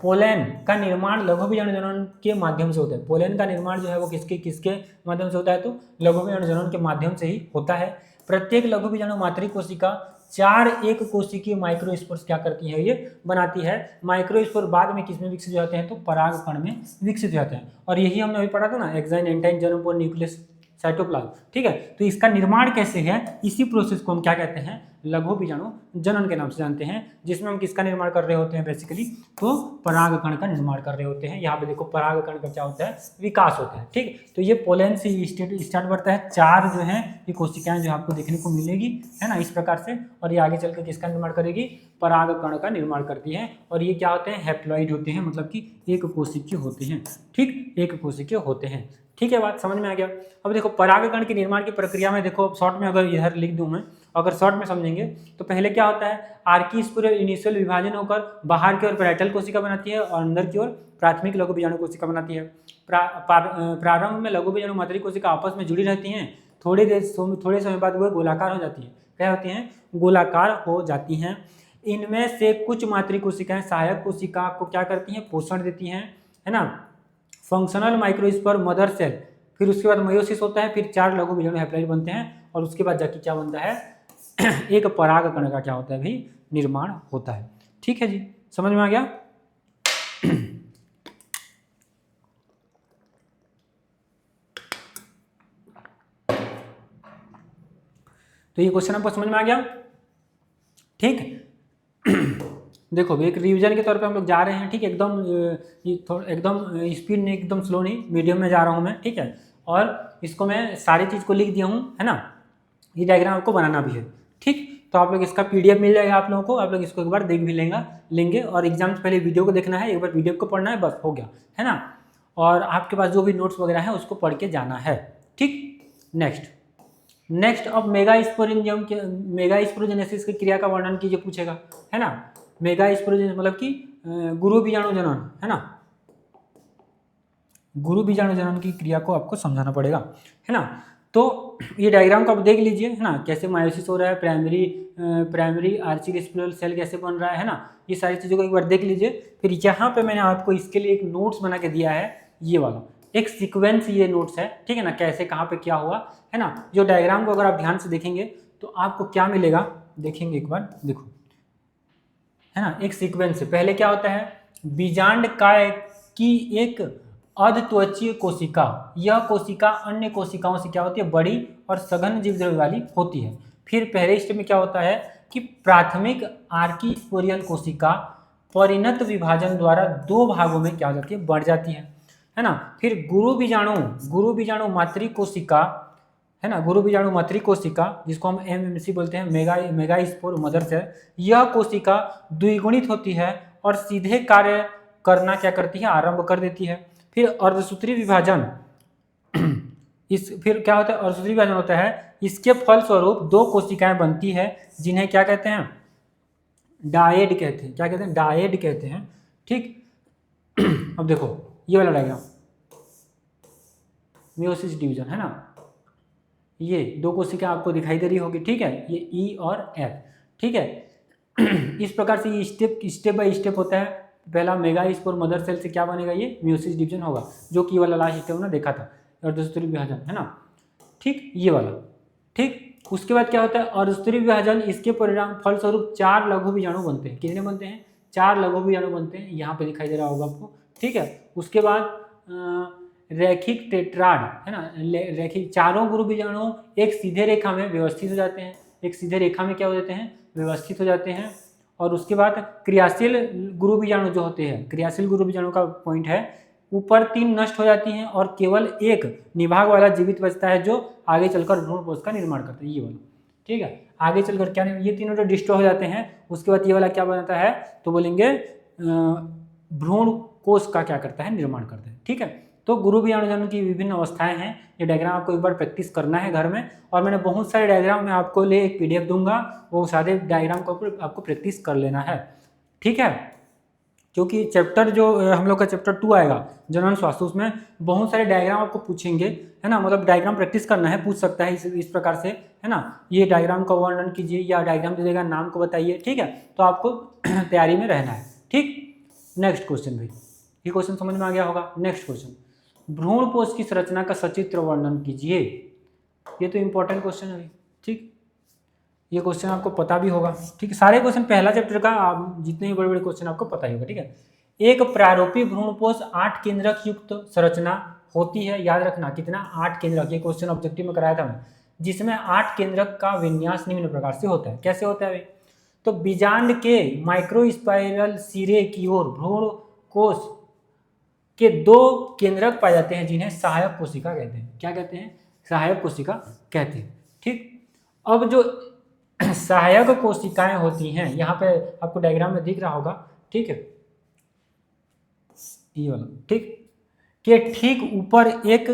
पोलन का निर्माण लघु बीजाणु जनन के माध्यम से होता है। पोलन का निर्माण जो है वो किसके माध्यम से होता है, तो लघु बीजाणु जनन के माध्यम से ही होता है। प्रत्येक लघु बीजाणु मातृ कोशिका 4 एक कोशिकीय माइक्रोस्पोर्स क्या करती है, ये बनाती है। माइक्रोस्पोर बाद में किसमें विकसित हो जाते हैं, तो परागकण में विकसित हो जाते हैं। और यही हमने अभी पढ़ा था ना, एक्साइन, एंटाइन, जेर्मोपोर, न्यूक्लियस, साइटोप्लाज्म, ठीक है। तो इसका निर्माण कैसे है, इसी प्रोसेस को हम क्या कहते हैं, लघु बीजाणु जनन के नाम से जानते हैं, जिसमें हम किसका निर्माण कर रहे होते हैं, बेसिकली तो परागकण का निर्माण कर रहे होते हैं। यहाँ पे देखो परागकण का क्या होता है, विकास होता है, ठीक। तो ये पोलन से स्टार्ट बढ़ता है। 4 जो है ये कोशिकाएं जो आपको देखने को मिलेगी, है ना, इस प्रकार से। और ये आगे चलकर किसका निर्माण करेगी, परागकण का निर्माण करती है। और ये क्या होते हैं, हैप्लॉइड होते हैं, मतलब कि एक कोशिकीय होते हैं, ठीक, एक कोशिकीय होते हैं, ठीक है। बात समझ में आ गया। अब देखो परागकण के निर्माण की प्रक्रिया में देखो, शॉर्ट में अगर इधर लिख दूं मैं, अगर शॉर्ट में समझेंगे तो पहले क्या होता है, आर्किस्पोरियल इनिशियल विभाजन होकर बाहर की ओर पैराइटल कोशिका बनाती है और अंदर की ओर प्राथमिक लघु बीजाणु कोशिका बनाती है। प्रारंभ में लघु बीजाणु मातृ कोशिका आपस में जुड़ी रहती हैं। थोड़े समय बाद वह गोलाकार हो जाती है। क्या होती हैं, गोलाकार हो जाती हैं। इनमें से कुछ मातृ कोशिकाएं सहायक कोशिका को क्या करती हैं, पोषण देती हैं, है ना। फंक्शनल माइक्रोस्पोर मदर सेल, फिर उसके बाद मयोसिस होता है, फिर 4 लघु बीजाणु हैप्लॉइड बनते हैं, और उसके बाद जाके क्या बनता है, एक परागकण का क्या होता है भाई, निर्माण होता है, ठीक है जी। समझ में आ गया। तो ये क्वेश्चन आपको समझ में आ गया, ठीक। देखो एक रिवीजन के तौर पे हम लोग जा रहे हैं, ठीक, एकदम एकदम स्पीड नहीं, एकदम स्लो नहीं, मीडियम में जा रहा हूँ मैं, ठीक है। और इसको मैं सारी चीज़ को लिख दिया हूँ, है ना। ये डायग्राम आपको बनाना भी है, ठीक। तो आप लोग इसका PDF मिल जाएगा आप लोगों को, आप लोग इसको एक बार देख भी लेंगे। और एग्जाम से पहले वीडियो को देखना है, एक बार PDF को पढ़ना है, बस हो गया, है ना। और आपके पास जो भी नोट्स वगैरह है उसको पढ़ के जाना है, ठीक। नेक्स्ट अब मेगास्पोरोजेनेसिस की क्रिया का वर्णन कीजिए पूछेगा, है ना। मेगास्पोरोजेनेसिस मतलब कि गुरु बीजाणु जनन, है ना। गुरु बीजाणु जनन की क्रिया को आपको समझाना पड़ेगा, है ना। तो ये डायग्राम को आप देख लीजिए, है ना, कैसे मायोसिस हो रहा है, प्राइमरी आर्चिल सेल कैसे बन रहा है ना। ये सारी चीज़ों को एक बार देख लीजिए। फिर यहाँ पे मैंने आपको इसके लिए एक नोट्स बना के दिया है, ये वाला एक सीक्वेंस ये नोट्स है, ठीक है ना, कैसे कहाँ पे क्या हुआ, है ना। जो डायग्राम को अगर आप ध्यान से देखेंगे तो आपको क्या मिलेगा, देखेंगे एक बार, देखो, है ना। एक सीक्वेंस से पहले क्या होता है, बीजांड काय की एक अधत्वचीय कोशिका, यह कोशिका अन्य कोशिकाओं से क्या होती है, बड़ी और सघन जीवद्रव्य वाली होती है। फिर पहले स्टेप में क्या होता है कि प्राथमिक आर्किस्पोरियल कोशिका परिणत विभाजन द्वारा 2 भागों में क्या करके बढ़ जाती है ना। फिर गुरु बीजाणु मातृ कोशिका, है ना, गुरु बीजाणु मातृ कोशिका जिसको हम MMC बोलते हैं, मेगास्पोर मदर सेल, यह कोशिका द्विगुणित होती है और सीधे कार्य करना क्या करती है, आरंभ कर देती है। फिर अर्धसूत्री विभाजन, फिर क्या होता है, अर्धसूत्री विभाजन होता है। इसके फलस्वरूप 2 कोशिकाएं बनती है, जिन्हें क्या कहते हैं, डायड कहते हैं। क्या कहते हैं, डायड कहते हैं, ठीक। अब देखो ये वाला डायग्राम, मियोसिस डिवीजन, है ना। ये 2 कोशिकाएं आपको दिखाई दे रही होगी, ठीक है, ये E और F, ठीक है। इस प्रकार से ये स्टेप बाय स्टेप होता है। पहला मेगा स्पोर मदर सेल से क्या बनेगा, ये म्यूसिस डिवीजन होगा, जो कि वाला लास्ट स्टेप ने देखा था, अर्धसूत्री विभाजन, है ना, ठीक, ये वाला, ठीक। उसके बाद क्या होता है, अर्धसूत्री विभाजन, इसके परिणाम फलस्वरूप 4 लघु बीजाणु बनते हैं। कितने बनते हैं, 4 लघु बीजाणु बनते हैं, यहाँ पे दिखाई दे रहा होगा आपको, ठीक है। उसके बाद रैखिक टेट्राड, है ना, रैखिक, चारों गुरु बीजाणु एक सीधे रेखा में व्यवस्थित हो जाते हैं, एक सीधे रेखा में क्या हो जाते हैं, व्यवस्थित हो जाते हैं। और उसके बाद क्रियाशील गुरु बीजाणु जो होते हैं, क्रियाशील गुरु बीजाणु का पॉइंट है, ऊपर 3 नष्ट हो जाती हैं और केवल एक निभाग वाला जीवित बचता है, जो आगे चलकर भ्रूणपोष का निर्माण करता है, ये वाला, ठीक है। आगे चलकर क्या, ये तीनों जो डिस्ट्रॉय हो जाते हैं, उसके बाद ये वाला क्या बनता है, तो बोलेंगे भ्रूण कोष का क्या करता है, निर्माण करता है, ठीक है। तो गुरु बीजाणु की विभिन्न अवस्थाएं हैं। ये डायग्राम आपको एक बार प्रैक्टिस करना है घर में, और मैंने बहुत सारे डायग्राम में आपको लिए एक PDF दूंगा, वो सारे डायग्राम को आपको प्रैक्टिस कर लेना है, ठीक है। क्योंकि चैप्टर जो हम लोग का चैप्टर 2 आएगा जनन स्वास्थ्य, उसमें बहुत सारे डायग्राम आपको पूछेंगे, है ना, मतलब डायग्राम प्रैक्टिस करना है, पूछ सकता है इस प्रकार से, है ना, ये डायग्राम का वर्णन कीजिए या डायग्राम दे देगा, नाम को बताइए, ठीक है। तो आपको तैयारी में रहना है, ठीक। नेक्स्ट क्वेश्चन भाई, ये क्वेश्चन समझ में आ गया होगा। नेक्स्ट क्वेश्चन, भ्रूणपोष की संरचना का सचित्र वर्णन कीजिए। ये तो इंपॉर्टेंट क्वेश्चन है, ठीक, ये क्वेश्चन आपको पता भी होगा, ठीक है। सारे क्वेश्चन पहला चैप्टर का, आप जितने भी बड़े बड़े क्वेश्चन आपको पता ही होगा, ठीक है। एक प्रारूपी भ्रूणपोष 8 केंद्रक युक्त संरचना होती है, याद रखना कितना, 8 केंद्रक, ये क्वेश्चन ऑब्जेक्टिव में कराया था मैं, जिसमें 8 केंद्रक का विन्यास निम्न प्रकार से होता है। कैसे होता है, तो बीजांड के माइक्रोस्पाइरल सिरे की ओर भ्रूण कोष के 2 केंद्रक पाए जाते हैं, जिन्हें सहायक कोशिका कहते हैं। क्या कहते हैं, सहायक कोशिका कहते हैं, ठीक। अब जो सहायक कोशिकाएं होती हैं, यहाँ पे आपको डायग्राम में दिख रहा होगा, ठीक है, ये वाला, ठीक, के ठीक ऊपर एक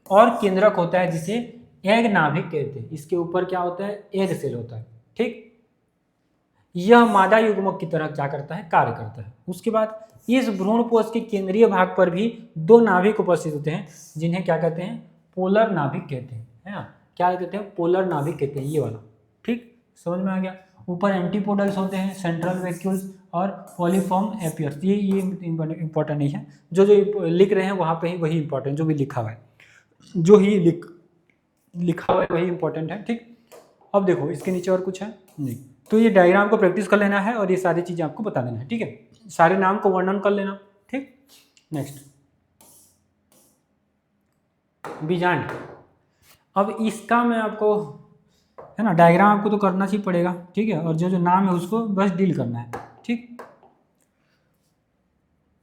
और केंद्रक होता है, जिसे एग नाभिक कहते हैं। इसके ऊपर क्या होता है, एग सेल होता है, ठीक। यह मादा युग्मक की तरह क्या करता है, कार्य करता है। उसके बाद इस भ्रूणपोष के केंद्रीय भाग पर भी 2 नाभिक उपस्थित होते हैं, जिन्हें क्या कहते हैं, पोलर नाभिक कहते हैं, है ना, क्या कहते हैं, पोलर नाभिक कहते हैं, ये वाला, ठीक, समझ में आ गया। ऊपर एंटीपोडल्स होते हैं, सेंट्रल वैक्यूल्स और पॉलीफॉर्म एपियर्स। ये इंपॉर्टेंट नहीं है, जो लिख रहे हैं वहाँ पे ही वही इंपॉर्टेंट, जो भी लिखा हुआ है, जो ही लिखा हुआ है वही इंपॉर्टेंट है, ठीक। अब देखो इसके नीचे और कुछ है नहीं, तो ये डायग्राम को प्रैक्टिस कर लेना है और ये सारी चीज़ें आपको बता देना है, ठीक है। सारे नाम को वर्णन कर लेना, ठीक। नेक्स्ट, बीजांड। अब इसका मैं आपको, है ना, डायग्राम आपको तो करना ही पड़ेगा, ठीक है, और जो जो नाम है उसको बस डील करना है, ठीक।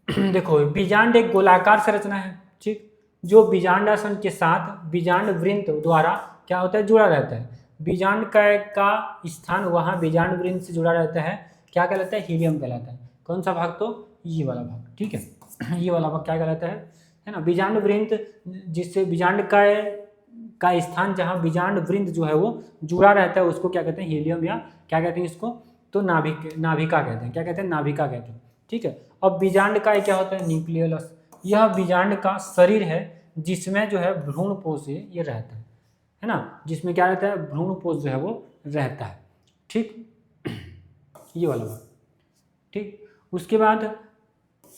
देखो बीजांड एक गोलाकार संरचना है, ठीक, जो बीजांडासन के साथ बीजांड वृंत द्वारा क्या होता है, जुड़ा रहता है। बीजांड का स्थान वहाँ बीजांड वृंत से जुड़ा रहता है, क्या कहलाता है, हीलियम कहलाता है। कौन सा भाग, तो ये वाला भाग, ठीक है, ये वाला भाग क्या कहलाता है ना, बीजांड वृंत, जिससे बीजांड का स्थान जहाँ बीजांड वृंत जो है वो जुड़ा रहता है, उसको क्या कहते हैं, हीलियम, या क्या कहते हैं इसको, तो नाभिका कहते हैं। क्या कहते हैं, नाभिका कहते हैं, ठीक है। अब बीजांड का क्या होता है, न्यूक्लियस। यह बीजांड का शरीर है, जिसमें जो है भ्रूणपोष ये रहता है ना, जिसमें क्या रहता है, भ्रूणपोष जो है वो रहता है, ठीक, ये वाला बात, ठीक। उसके बाद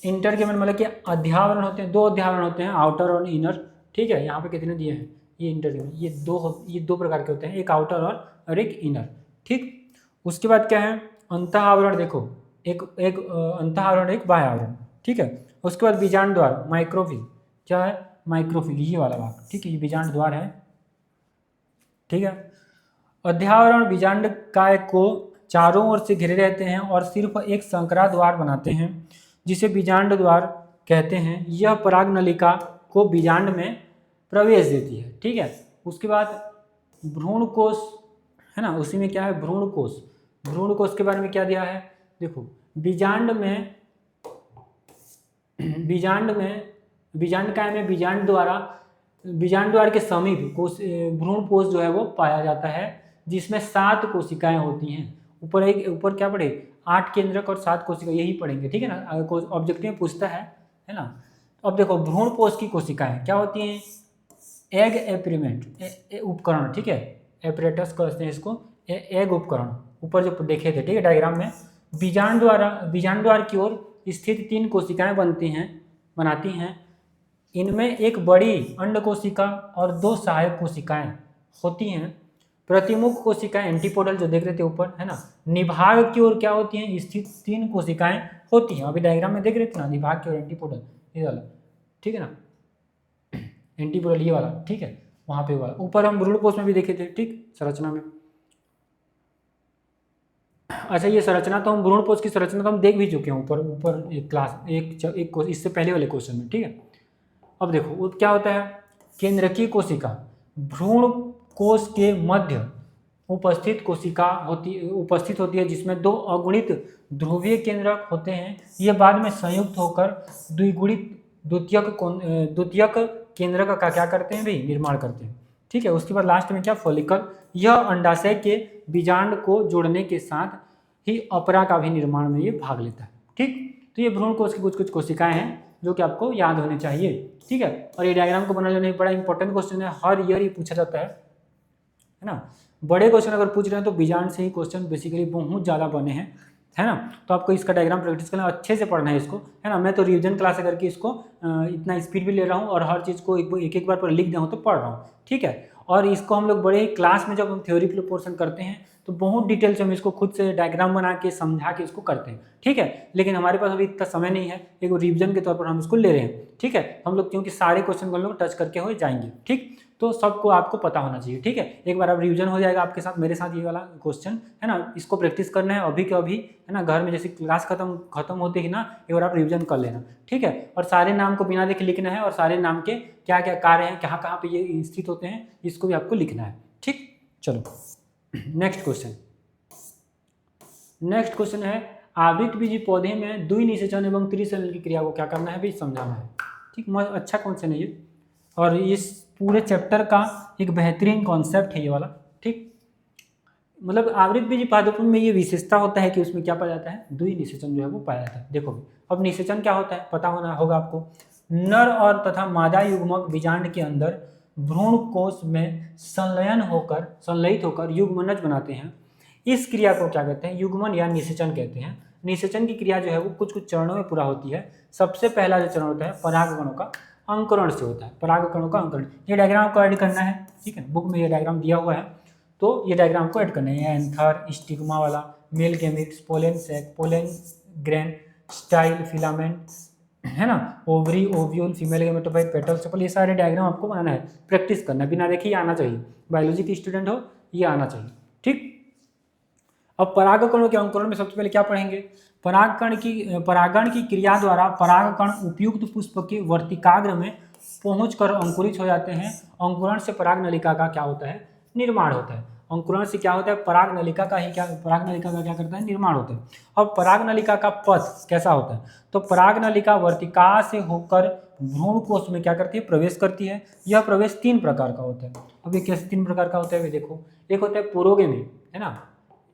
इंटर के मतलब कि अध्यावरण होते हैं, 2 अध्यावरण होते हैं, आउटर और इनर, ठीक है। यहाँ पे कितने दिए हैं, ये इंटर, ये दो प्रकार के होते हैं, एक आउटर और एक इनर, ठीक। उसके बाद क्या है, अंतः आवरण, देखो एक अंतः आवरण, एक बाह्य आवरण, ठीक है। उसके बाद बीजांड द्वार, माइक्रोफिल, क्या है, माइक्रोफिल, ये वाला भाग, ठीक है, ये बीजांड द्वार है, ठीक है। अध्यावरण बीजांड काय को चारों ओर से घिरे रहते हैं और सिर्फ एक संकरा द्वार बनाते हैं, जिसे बीजांड द्वार कहते हैं। यह पराग नलिका को बीजांड में प्रवेश देती है, ठीक है। उसके बाद भ्रूणकोष, है ना, उसी में क्या है, भ्रूणकोष। भ्रूणकोष के बारे में क्या दिया है, देखो बीजांड द्वार के समीप भ्रूणपोष जो है वो पाया जाता है, जिसमें 7 कोशिकाएं होती हैं। ऊपर क्या पढ़े, 8 केंद्रक और 7 कोशिका, यही पढ़ेंगे, ठीक है ना, अगर ऑब्जेक्टिव में पूछता है ना। अब देखो भ्रूणपोष की कोशिकाएं क्या होती हैं, एग एपरीमेंट उपकरण, ठीक है, एपरेटस कहते हैं इसको, एग उपकरण, ऊपर जो देखे थे, ठीक है, डायग्राम में। बीजांड द्वार की ओर स्थित 3 कोशिकाएं बनाती हैं। इनमें एक बड़ी अंड कोशिका और 2 सहायक कोशिकाएं होती हैं। प्रतिमुख कोशिकाएं एंटीपोडल जो देख रहे थे ऊपर, है ना। निभाग की ओर क्या होती हैं, स्थित 3 कोशिकाएं होती हैं। अभी डायग्राम में देख रहे थे ना, निभाग की ओर एंटीपोडल ये वाला, ठीक है ना, एंटीपोडल ये वाला, ठीक है, वहां पे वाला। ऊपर हम भ्रूण कोश में भी देखे थे, ठीक, संरचना में। अच्छा, ये संरचना तो हम भ्रूण कोश की संरचना तो हम देख भी चुके हैं ऊपर एक क्लास एक इससे पहले वाले क्वेश्चन में, ठीक है। अब देखो वो क्या होता है, केंद्रकीय कोशिका भ्रूण कोश के मध्य उपस्थित होती है, जिसमें 2 अगुणित ध्रुवीय केंद्रक होते हैं। ये बाद में संयुक्त होकर द्वितीयक केंद्रक का क्या करते हैं भाई, निर्माण करते हैं, ठीक है। उसके बाद लास्ट में क्या, फॉलिकल। यह अंडाशय के बीजांड को जोड़ने के साथ ही अपरा का भी निर्माण में ये भाग लेता है, ठीक। तो ये भ्रूण कोश की कुछ कोशिकाएं हैं जो कि आपको याद होने चाहिए, ठीक है। और ये डायग्राम को बना लेना बड़ा इंपॉर्टेंट क्वेश्चन है, हर ईयर ये पूछा जाता है ना। बड़े क्वेश्चन अगर पूछ रहे हैं तो बीजांड से ही क्वेश्चन बेसिकली बहुत ज़्यादा बने हैं, है ना। तो आपको इसका डायग्राम प्रैक्टिस करना, अच्छे से पढ़ना है इसको, है ना। मैं तो रिवीजन क्लास करके इसको इतना स्पीड भी ले रहा हूँ और हर चीज़ को एक बार पर लिख रहा हूँ तो पढ़ रहा हूँ, ठीक है। और इसको हम लोग बड़े क्लास में जब हम थ्योरी पोर्शन करते हैं तो बहुत डिटेल से हम इसको खुद से डायग्राम बना के समझा के इसको करते हैं, ठीक है। लेकिन हमारे पास अभी इतना समय नहीं है, एक रिवीजन के तौर पर हम इसको ले रहे हैं, ठीक है। हम लोग क्योंकि सारे क्वेश्चन को हम लोग टच करके हो जाएंगे, ठीक। तो सबको आपको पता होना चाहिए, ठीक है। एक बार अब रिवीजन हो जाएगा आपके साथ, मेरे साथ ये वाला क्वेश्चन, है ना। इसको प्रैक्टिस करना है अभी के अभी, है ना। घर में जैसे क्लास खत्म होते ही ना एक बार आप रिवीजन कर लेना, ठीक है। और सारे नाम को बिना देखे लिखना है, और सारे नाम के क्या क्या कार्य हैं, कहाँ कहाँ पे ये स्थित होते हैं, इसको भी आपको लिखना है, ठीक। चलो नेक्स्ट क्वेश्चन है, आवृतबीजी पौधे में द्विनिषेचन एवं त्रिसंयोजन की क्रिया को क्या करना है भी समझाना है, ठीक। अच्छा क्वेश्चन है ये, और इस पूरे चैप्टर का एक बेहतरीन कॉन्सेप्ट है ये वाला, ठीक। मतलब आवृतबीजी पादपों में ये विशेषता होता है कि उसमें क्या पाया जाता है, द्विनिषेचन जो है वो पाया जाता है। देखो अब निषेचन क्या होता है पता होगा आपको। नर और तथा मादा युग्मक बीजांड के अंदर भ्रूण कोश में संलयित होकर युग्मनज बनाते हैं। इस क्रिया को क्या कहते हैं, युग्मन या निषेचन कहते हैं। निषेचन की क्रिया जो है वो कुछ चरणों में पूरा होती है। सबसे पहला जो चरण होता है परागकणों का अंकुरण से होता है, परागकणों का अंकुरण। ये डायग्राम को ऐड करना है, ठीक है, बुक में ये डायग्राम दिया हुआ है, तो ये डायग्राम को ऐड करना है। एंथर, स्टिग्मा वाला, male gametes, pollen sac, pollen grain, style, filament, है ना, ovary, ovule, female gametophyte, petal, sepal, ये सारे डायग्राम आपको बनाना है, प्रैक्टिस करना है, बिना देखे ही आना चाहिए। बायोलॉजी के स्टूडेंट हो ये आना चाहिए, ठीक। अब परागकणों के अंकुरण में सबसे पहले क्या पढ़ेंगे, परागण की क्रिया द्वारा परागकण उपयुक्त पुष्प के वर्तिकाग्र में पहुंचकर अंकुरित हो जाते हैं। अंकुरण से पराग नलिका का क्या होता है, निर्माण होता है। अंकुरण से क्या होता है, पराग नलिका का क्या करता है, निर्माण होता है। अब पराग नलिका का पथ कैसा होता है, तो पराग नलिका वर्तिका से होकर भ्रूण कोश में क्या करती है, प्रवेश करती है। यह प्रवेश 3 प्रकार का होता है। अब ये कैसे 3 प्रकार का होता है, देखो, एक होता है पुरोगेमी, है ना,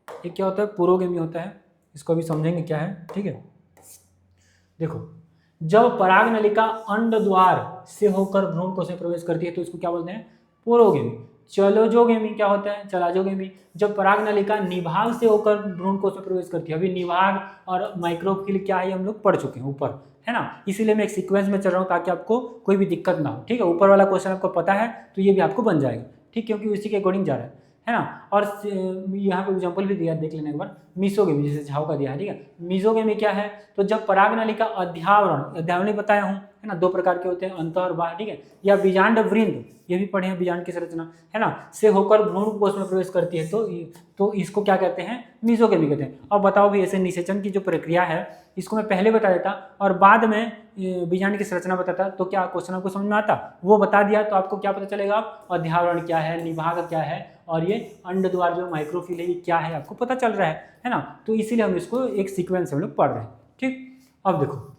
एक क्या होता है पुरोगेमी होता है, इसको भी समझेंगे क्या है, ठीक है। देखो जब पराग नलिका अंड द्वार से होकर भ्रूण कोश में प्रवेश करती है तो इसको क्या बोलते हैं, पुरोगेमी। चलोजोगेमी क्या होता है, चलाजोगेमी, जब पराग नलिका निभाग से होकर भ्रूण कोश में प्रवेश करती है। अभी निभाग और माइक्रोफिल क्या है हम लोग पढ़ चुके हैं ऊपर, है ना, इसीलिए मैं एक सीक्वेंस में चल रहा हूँ ताकि आपको कोई भी दिक्कत ना हो, ठीक है। ऊपर वाला क्वेश्चन आपको पता है तो ये भी आपको बन जाएगा, ठीक, क्योंकि उसी के अकॉर्डिंग जा रहा है ना। और यहाँ पे एग्जांपल भी दिया, देख लेना एक बार। मीसोगेमी जैसे झाव का दिया है, ठीक है। मीसोगेमी क्या है, तो जब पराग नलिका अध्यावरण बताया हूँ, है ना, 2 प्रकार के होते हैं, अंत और बाह्य, ठीक है। या बीजांड वृंद, ये भी पढ़े हैं, बीजांड की संरचना, है ना, से होकर भ्रूण कोश में प्रवेश करती है तो इसको क्या कहते हैं, मीसोगेमी कहते हैं। अब बताओ भी ऐसे निषेचन की जो प्रक्रिया है इसको मैं पहले बता देता और बाद में बीजांड की संरचना बताता तो क्या क्वेश्चन आपको समझ में आता, वो बता दिया तो आपको क्या पता चलेगा, अध्यावरण क्या है, निभाग क्या है, और ये अंड द्वार जो माइक्रोफिल है ये क्या है आपको पता चल रहा है ना। तो इसीलिए हम इसको एक सीक्वेंस हम लोग पढ़ रहे हैं, ठीक। अब देखो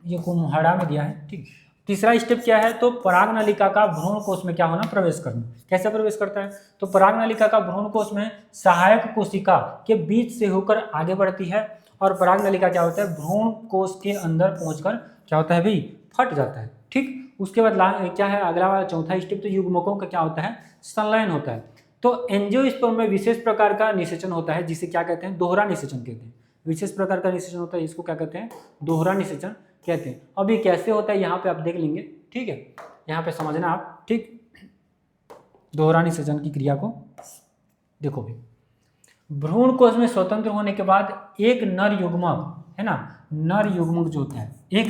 ये कुम्हाड़ा में दिया है, ठीक। तीसरा स्टेप क्या है, तो पराग नलिका का भ्रूण कोश में क्या होना, प्रवेश करना। कैसे प्रवेश करता है, तो पराग नलिका का भ्रूण कोश में सहायक कोशिका के बीच से होकर आगे बढ़ती है और पराग नलिका क्या होता है, भ्रूण कोश के अंदर पहुंचकर क्या होता है भाई, फट जाता है, ठीक। उसके बाद क्या है अगला वाला चौथा स्टेप, तो युग्मकों का क्या होता है, संलयन होता है। तो एंजियोस्पर्म में विशेष प्रकार का निषेचन होता है जिसे क्या कहते हैं, दोहरा निषेचन कहते हैं। विशेष प्रकार का निषेचन होता है, इसको क्या कहते हैं, दोहरा निषेचन कहते हैं। अब ये कैसे होता है यहाँ पे आप देख लेंगे, ठीक है, यहाँ पे समझना आप, ठीक। दोहरा निषेचन की क्रिया को देखो भी, भ्रूण कोश में स्वतंत्र होने के बाद एक नर युग्मक है ना, नर युग्मक जो होता है, एक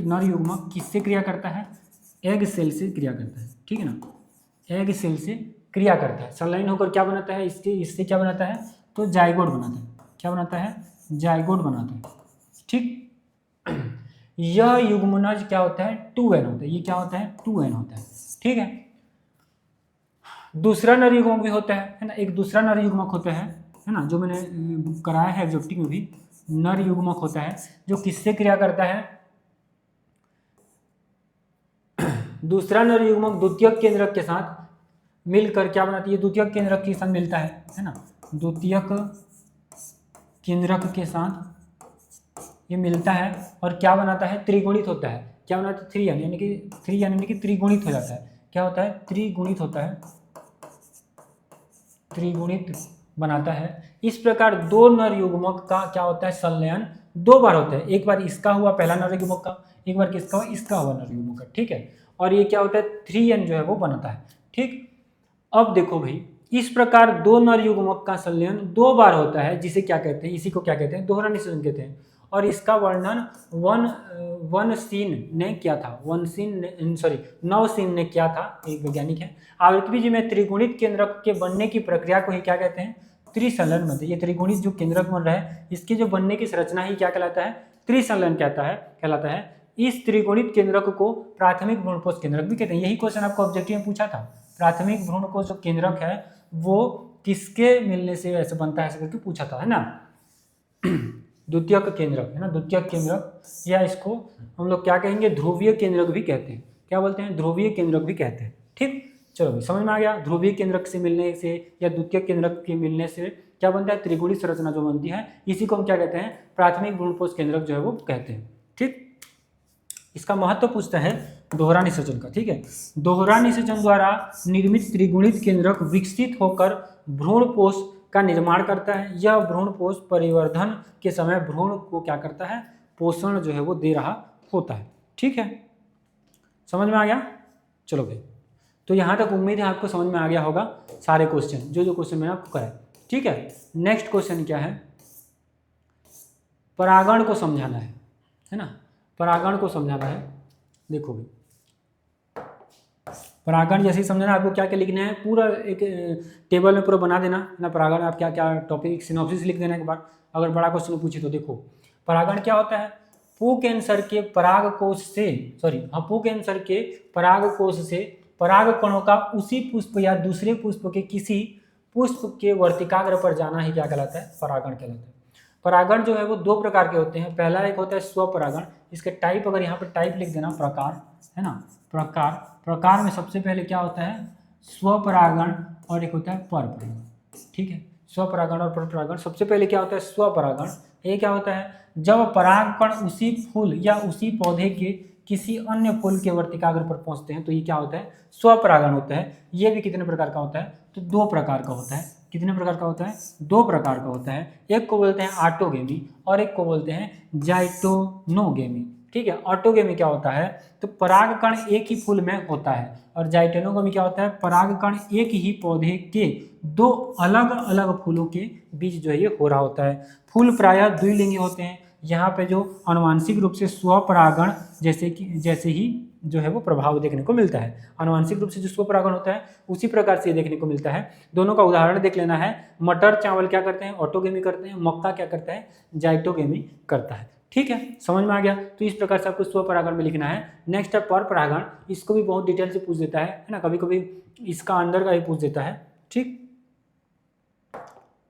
नर युग्मक किससे क्रिया करता है, एग सेल से क्रिया करता है, ठीक है ना, एग सेल से क्रिया करता है, संलयन होकर क्या बनाता है, इससे क्या बनाता है, तो जाइगोट बनाता है, क्या बनाता है, जाइगोट बनाता है, ठीक। यह युग्मनज क्या होता है, 2n होता है, ये क्या होता है, 2n होता है, ठीक है। दूसरा नर युग्मक भी होता है ना, एक दूसरा नर युग्मक होता है ना, जो मैंने कराया है एग्जॉप्टिक में भी, नर युग्मक होता है जो किससे क्रिया करता है, दूसरा नर युग्मक द्वितीयक केंद्रक के साथ मिलकर क्या बनाती है, द्वितीयक केंद्रक के साथ मिलता है ना, द्वितीयक केंद्रक के साथ ये मिलता है और क्या बनाता है, त्रिगुणित होता है, क्या बनाता है, 3n यानी कि त्रिगुणित हो जाता है, क्या होता है, त्रिगुणित होता है, त्रिगुणित बनाता है। इस प्रकार दो नर युग्मक का क्या होता है, संलयन 2 बार होता है, एक बार इसका हुआ पहला नर युग्मक का, एक बार किसका हुआ, इसका हुआ नर युग्मक का, ठीक है। और ये क्या होता है, 3n जो है वो बनाता है, ठीक। अब देखो भाई, इस प्रकार दो नर युग्मक का संलयन 2 बार होता है, जिसे क्या कहते हैं, इसी को क्या कहते हैं, दोहरा निषेचन कहते हैं। और इसका वर्णन नवसीन ने किया था, नवसीन ने किया था, एक वैज्ञानिक है। आवृत्ति जी में त्रिगुणित केंद्रक के बनने की प्रक्रिया को ही क्या कहते हैं, त्रिसंलयन बनते हैं। ये त्रिगुणित जो केंद्रक बन रहा है, इसके जो बनने की संरचना ही क्या कहलाता है, त्रिसंलयन कहलाता है। इस त्रिगुणित केंद्रक को प्राथमिक भ्रूणपोष केंद्रक भी कहते हैं। यही क्वेश्चन आपको ऑब्जेक्टिव में पूछा था, प्राथमिक भ्रूणपोष जो केंद्रक है वो किसके मिलने से ऐसे बनता है, ऐसे करके पूछा था, है ना। द्वितीयक केंद्रक है ना, द्वितीयक केंद्रक, या इसको हम लोग क्या कहेंगे, ध्रुवीय केंद्रक भी कहते हैं, क्या बोलते हैं, ध्रुवीय केंद्रक भी कहते हैं, ठीक। चलो भाई समझ में आ गया, ध्रुवीय केंद्रक से मिलने से या द्वितीयक केंद्रक के मिलने से क्या बनता है, त्रिगुणित संरचना जो बनती है, इसी को हम क्या कहते हैं, प्राथमिक भ्रूणपोष केंद्रक जो है वो कहते हैं, ठीक। इसका महत्व पूछता है दोहरा निषेचन का, ठीक है। दोहरा निषेचन द्वारा निर्मित त्रिगुणित केंद्रक विकसित होकर भ्रूणपोष का निर्माण करता है। यह भ्रूणपोष परिवर्धन के समय भ्रूण को क्या करता है, पोषण जो है वो दे रहा होता है, ठीक है। समझ में आ गया, चलो भाई, तो यहाँ तक उम्मीद है आपको समझ में आ गया होगा सारे क्वेश्चन, जो क्वेश्चन मैंने आपको कराए, ठीक है। नेक्स्ट क्वेश्चन क्या है, परागण को समझाना है ना, परागण को समझाना है। देखो भाई, परागण जैसे ही समझना, आपको क्या क्या लिखना है, पूरा एक टेबल में पूरा बना देना ना, परागण आप क्या क्या टॉपिक सिनॉप्सिस लिख देने के बाद अगर बड़ा क्वेश्चन पूछे तो देखो परागण क्या होता है, पू कैंसर के परागकोश से पू कैंसर के परागकोश से पराग कणों का उसी पुष्प या दूसरे पुष्प के किसी पुष्प के वर्तिकाग्र पर जाना ही क्या कहलाता है, परागण कहलाता है। परागण जो है वो 2 प्रकार के होते हैं। पहला एक होता है स्वपरागण, इसके टाइप अगर यहाँ पे टाइप लिख देना, प्रकार है ना, प्रकार में सबसे पहले क्या होता है, स्वपरागण, और एक होता है परपरागण, ठीक है। स्वपरागण और परपरागण, सबसे पहले क्या होता है, स्वपरागण। ये क्या होता है, जब परागकण उसी फूल या उसी पौधे के किसी अन्य फूल के वर्तिकाग्र पर पहुंचते हैं तो ये क्या होता है, स्वपरागण होता है। ये भी कितने प्रकार का होता है, तो 2 प्रकार का होता है। कितने प्रकार का होता है, 2 प्रकार का होता है। एक को बोलते हैं ऑटोगेमी और एक को बोलते हैं जाइटोनोगेमी, ठीक है। ऑटोगेमी क्या होता है, तो परागकण एक ही फूल में होता है, और जाइटोनोगेमी क्या होता है, परागकण एक ही पौधे के 2 अलग अलग फूलों के बीच जो है ये हो रहा होता है। फूल प्रायः द्विलिंगी होते हैं। यहाँ पे जो आनुवांशिक रूप से स्वपरागण जैसे ही जो है वो प्रभाव देखने को मिलता है, आनुवांशिक रूप से जो स्वपरागण होता है उसी प्रकार से देखने को मिलता है। दोनों का उदाहरण देख लेना है। मटर चावल क्या करते हैं, ऑटोगेमी करते हैं, मक्का क्या करता है, जाइटोगेमी करता है, ठीक है। समझ में आ गया, तो इस प्रकार से आपको स्वपरागण में लिखना है। नेक्स्ट है परपरागण, इसको भी बहुत डिटेल से पूछ देता है ना, कभी कभी इसका अंदर का ही पूछ देता है, ठीक।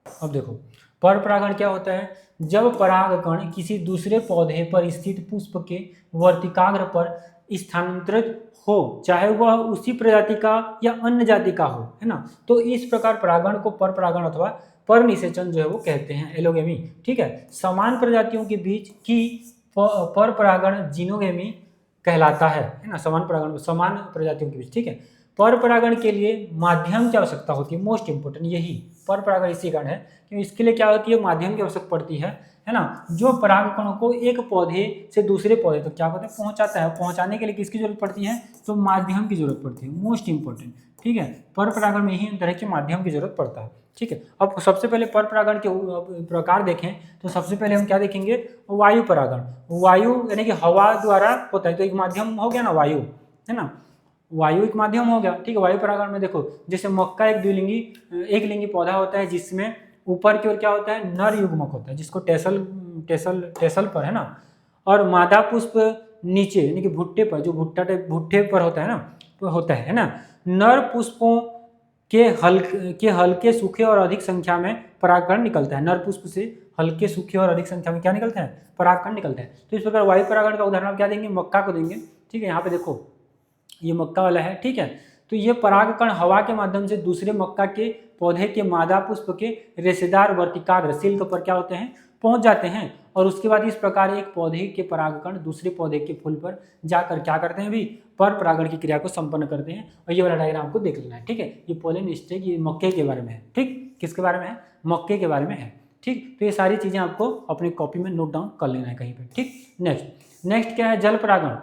अब देखो परपरागण क्या होता है, जब परागकण किसी दूसरे पौधे पर स्थित पुष्प के वर्तिकाग्र पर स्थानांतरित हो, चाहे वह उसी प्रजाति का या अन्य जाति का हो, है ना, तो इस प्रकार परागण को परपरागण अथवा परनिषेचन जो है वो कहते हैं, एलोगेमी, ठीक है। समान प्रजातियों के बीच की परपरागण जीनोगेमी कहलाता है ना, समान प्रजातियों के बीच, ठीक है। परपरागण के लिए माध्यम की आवश्यकता होती है, मोस्ट इंपोर्टेंट यही पर परागण इसी कारण है क्योंकि इसके लिए क्या होती है, माध्यम की आवश्यकता पड़ती है ना, जो परागकणों को एक पौधे से दूसरे पौधे तक क्या कहते हैं पहुंचाता है। पहुंचाने के लिए किसकी जरूरत पड़ती है, तो माध्यम की जरूरत पड़ती है, मोस्ट इंपॉर्टेंट। ठीक है, पर परागण में ही तरह के माध्यम की जरूरत पड़ता है। ठीक है, अब सबसे पहले पर परागण के प्रकार देखें तो सबसे पहले हम क्या देखेंगे, वायु परागण। वायु यानी कि हवा द्वारा होता है, तो एक माध्यम हो गया ना वायु, है ना, वायु एक माध्यम हो गया। ठीक है, वायु परागण में देखो जैसे मक्का एक लिंगी पौधा होता है जिसमें ऊपर की ओर क्या होता है, नर युग्मक होता है जिसको टेसल पर, है ना, और मादा पुष्प नीचे यानी कि भुट्टे पर, जो भुट्टे पर होता है ना, तो होता है ना। नर पुष्पों के हल्के सूखे और अधिक संख्या में परागकण निकलता है। नर पुष्प से हल्के सूखे और अधिक संख्या में क्या निकलता है, परागकण निकलता है। तो इस प्रकार वायु परागण का उदाहरण आप क्या देंगे, मक्का को देंगे। ठीक है, यहाँ पे देखो ये मक्का वाला है। ठीक है, तो ये परागकण हवा के माध्यम से दूसरे मक्का के पौधे के मादा पुष्प के रेशेदार वर्तिकाग्र सिल्क पर क्या होते हैं, पहुंच जाते हैं, और उसके बाद इस प्रकार एक पौधे के परागकण दूसरे पौधे के फूल पर जाकर क्या करते हैं भी, पर परागण की क्रिया को संपन्न करते हैं। और ये वाला डायग्राम आपको देख लेना है। ठीक है, ये पोलन स्टेज ये मक्के के बारे में है। ठीक, किसके बारे में है, मक्के के बारे में है। ठीक, तो ये सारी चीजें आपको अपनी कॉपी में नोट डाउन कर लेना है कहीं पर। ठीक, नेक्स्ट क्या है, जल परागण।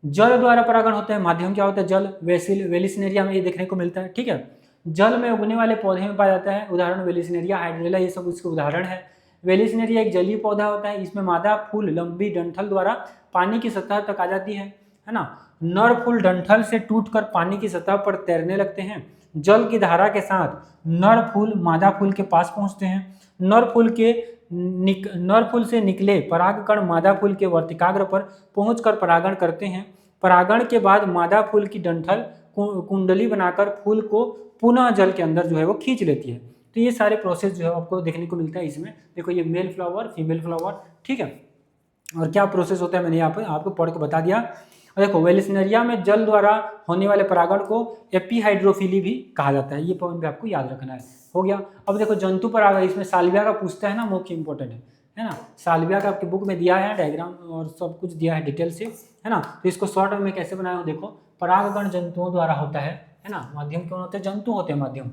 जल द्वारा परागण होता है, माध्यम क्या होता है, जल। वेलिसिनेरिया में ये देखने को मिलता है। ठीक है, जल में उगने वाले पौधे में पाया जाता है, उदाहरण वेलिसिनेरिया, हाइड्रेला, ये सब इसके उदाहरण है। वेलिसिनेरिया एक जलीय पौधा होता है, इसमें मादा फूल लंबी डंठल द्वारा पानी की सतह तक आ जाती है ना। नर फूल डंठल से टूटकर पानी की सतह पर तैरने लगते हैं। जल की धारा के साथ नर फूल मादा फूल के पास पहुंचते हैं। नर फूल से निकले परागकण मादा फूल के वर्तिकाग्र पर पहुंचकर परागण करते हैं। परागण के बाद मादा फूल की डंठल कुंडली बनाकर फूल को पुनः जल के अंदर जो है वो खींच लेती है। तो ये सारे प्रोसेस जो है आपको देखने को मिलता है इसमें। देखो ये मेल फ्लावर, फीमेल फ्लावर। ठीक है, और क्या प्रोसेस होता है मैंने यहाँ पे आपको पढ़ के बता दिया। और देखो वेलिसिनेरिया में जल द्वारा होने वाले परागण को एपीहाइड्रोफिली भी कहा जाता है, ये पॉइंट भी आपको याद रखना है। हो गया। अब देखो जंतु परागण, इसमें साल्विया का पूछता है ना, मुख्य इंपॉर्टेंट है ना। साल्विया का आपकी बुक में दिया है, डायग्राम और सब कुछ दिया है डिटेल से, है ना। तो इसको शॉर्ट में कैसे बनाया हो, देखो परागण जंतुओं द्वारा होता है ना। माध्यम कौन होते हैं, जंतु होते हैं माध्यम।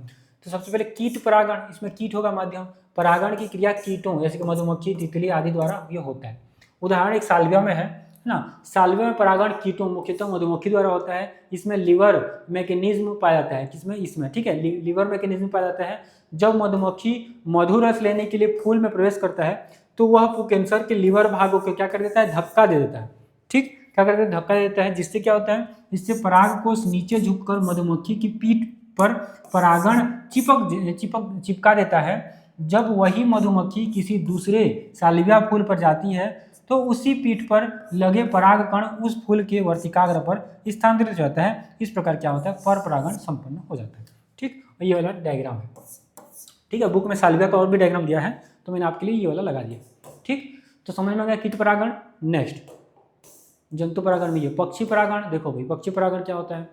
तो सबसे पहले कीट परागण, इसमें कीट होगा माध्यम। परागण की क्रिया कीटों जैसे कि मधुमक्खी, तितली आदि द्वारा ये होता है। उदाहरण एक साल्विया में है ना। साल्विया में परागण कीटों मुख्यतः मधुमक्खी द्वारा होता है। इसमें लीवर मैकेनिज्म पाया जाता है, किसमें, इसमें। ठीक है, लीवर मैकेनिज्म पाया जाता है। जब मधुमक्खी मधु रस लेने के लिए फूल में प्रवेश करता है तो वह कैंसर के लीवर भागों को क्या कर देता है, धक्का दे देता है। ठीक, क्या करते हैं, धक्का दे देता है, जिससे क्या होता है, इससे पराग कोष नीचे झुककर मधुमक्खी की पीठ पर परागण चिपका देता है। जब वही मधुमक्खी किसी दूसरे साल्विया फूल पर जाती है तो उसी पीठ पर लगे परागकण उस फूल के वर्तिकाग्र पर स्थानांतरित हो जाता है। इस प्रकार क्या होता है, पर परागण संपन्न हो जाता है। ठीक, ये वाला डायग्राम है। ठीक है, बुक में साल्विया का और भी डायग्राम दिया है, तो मैंने आपके लिए ये वाला लगा दिया। ठीक, तो समझ में आ गया कीट परागण। नेक्स्ट जंतु परागण में ये पक्षी परागण। देखो भाई पक्षी परागण क्या होता है,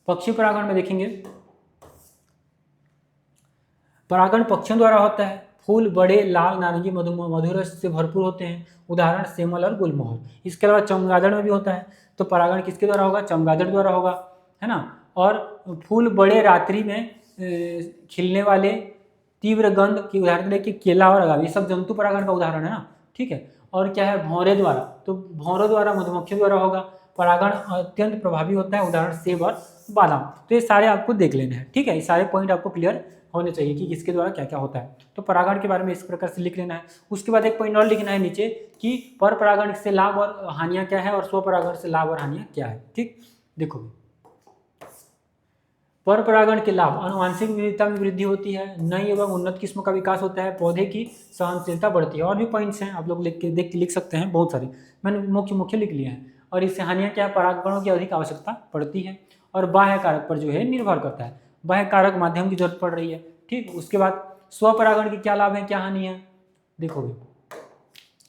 पक्षी परागण में देखेंगे परागण पक्षियों द्वारा होता है। फूल बड़े लाल नारंगी मधुरस से भरपूर होते हैं, उदाहरण सेमल और गुलमोहर। इसके अलावा चमगादड़ में भी होता है। तो परागण किसके द्वारा होगा, चमगादड़ द्वारा होगा, है ना। और फूल बड़े रात्रि में खिलने वाले तीव्र गंध की उदाहरण देखिए केला और अगावी, ये सब जंतु परागण का उदाहरण है ना। ठीक है, और क्या है, भौरे द्वारा, तो भौरों द्वारा मधुमक्खियों द्वारा होगा। परागण अत्यंत प्रभावी होता है, उदाहरण सेब और बादाम। तो ये सारे आपको देख लेने हैं। ठीक है, ये सारे पॉइंट आपको क्लियर होने चाहिए कि किसके द्वारा क्या क्या होता है। तो परागण के बारे में इस प्रकार से लिख लेना है। उसके बाद एक पॉइंट और लिखना है नीचे कि पर परागण से लाभ और हानियां क्या है और स्वपरागण से लाभ और हानियां क्या है। ठीक, देखो पर परागण के लाभ, आनुवंशिक विविधता में वृद्धि होती है, नई एवं उन्नत किस्मों का विकास होता है, पौधे की सहनशीलता बढ़ती है। और भी पॉइंट्स हैं, आप लोग लिख सकते हैं, बहुत सारे मैंने मुख्य लिख लिए हैं। और इससे हानियां क्या है, परागकणों की अधिक आवश्यकता पड़ती है और बाह्य कारक पर जो है निर्भर करता है। बाह्य कारक माध्यम की जरूरत पड़ रही है। ठीक, उसके बाद स्वपरागण के क्या लाभ है, क्या हानि है, देखो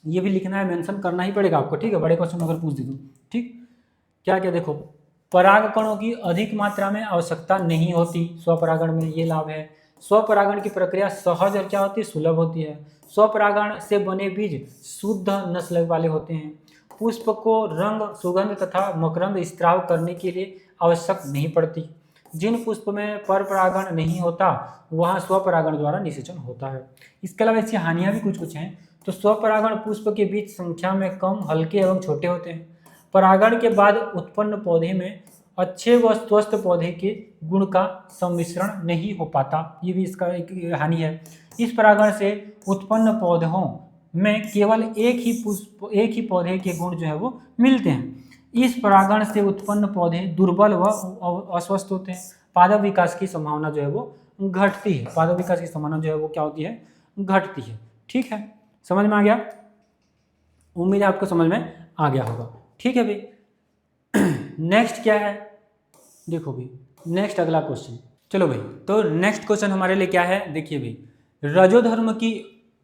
ये भी लिखना है, मेंशन करना ही पड़ेगा आपको। ठीक है, बड़े क्वेश्चन अगर पूछ दे तो। ठीक, क्या क्या, देखो परागकणों की अधिक मात्रा में आवश्यकता नहीं होती स्वपरागण में, ये लाभ है। स्वपरागण की प्रक्रिया सहज और क्या होती है, सुलभ होती है। स्वपरागण से बने बीज शुद्ध नस्ल वाले होते हैं। पुष्प को रंग, सुगंध तथा मकरंद स्त्राव करने के लिए आवश्यक नहीं पड़ती। जिन पुष्प में पर परागण नहीं होता वहाँ स्वपरागण द्वारा निषेचन होता है। इसके अलावा इसकी हानियां भी कुछ कुछ हैं। तो स्वपरागण पुष्प के बीच संख्या में कम, हल्के एवं छोटे होते हैं। परागण के बाद उत्पन्न पौधे में अच्छे व स्वस्थ पौधे के गुण का सम्मिश्रण नहीं हो पाता, ये भी इसका एक हानि है। इस परागण से उत्पन्न पौधों में केवल एक ही पौधे के गुण जो है वो मिलते हैं। इस परागण से उत्पन्न पौधे दुर्बल व अस्वस्थ होते हैं। पादप विकास की संभावना जो है वो घटती है। पादप विकास की संभावना जो है वो क्या होती है, घटती है। ठीक है, समझ में आ गया? उम्मीद है आपको समझ में आ गया होगा। ठीक है भाई, नेक्स्ट क्या है, देखो भाई नेक्स्ट अगला क्वेश्चन। चलो भाई, तो नेक्स्ट क्वेश्चन हमारे लिए क्या है, देखिए भाई, रजोधर्म की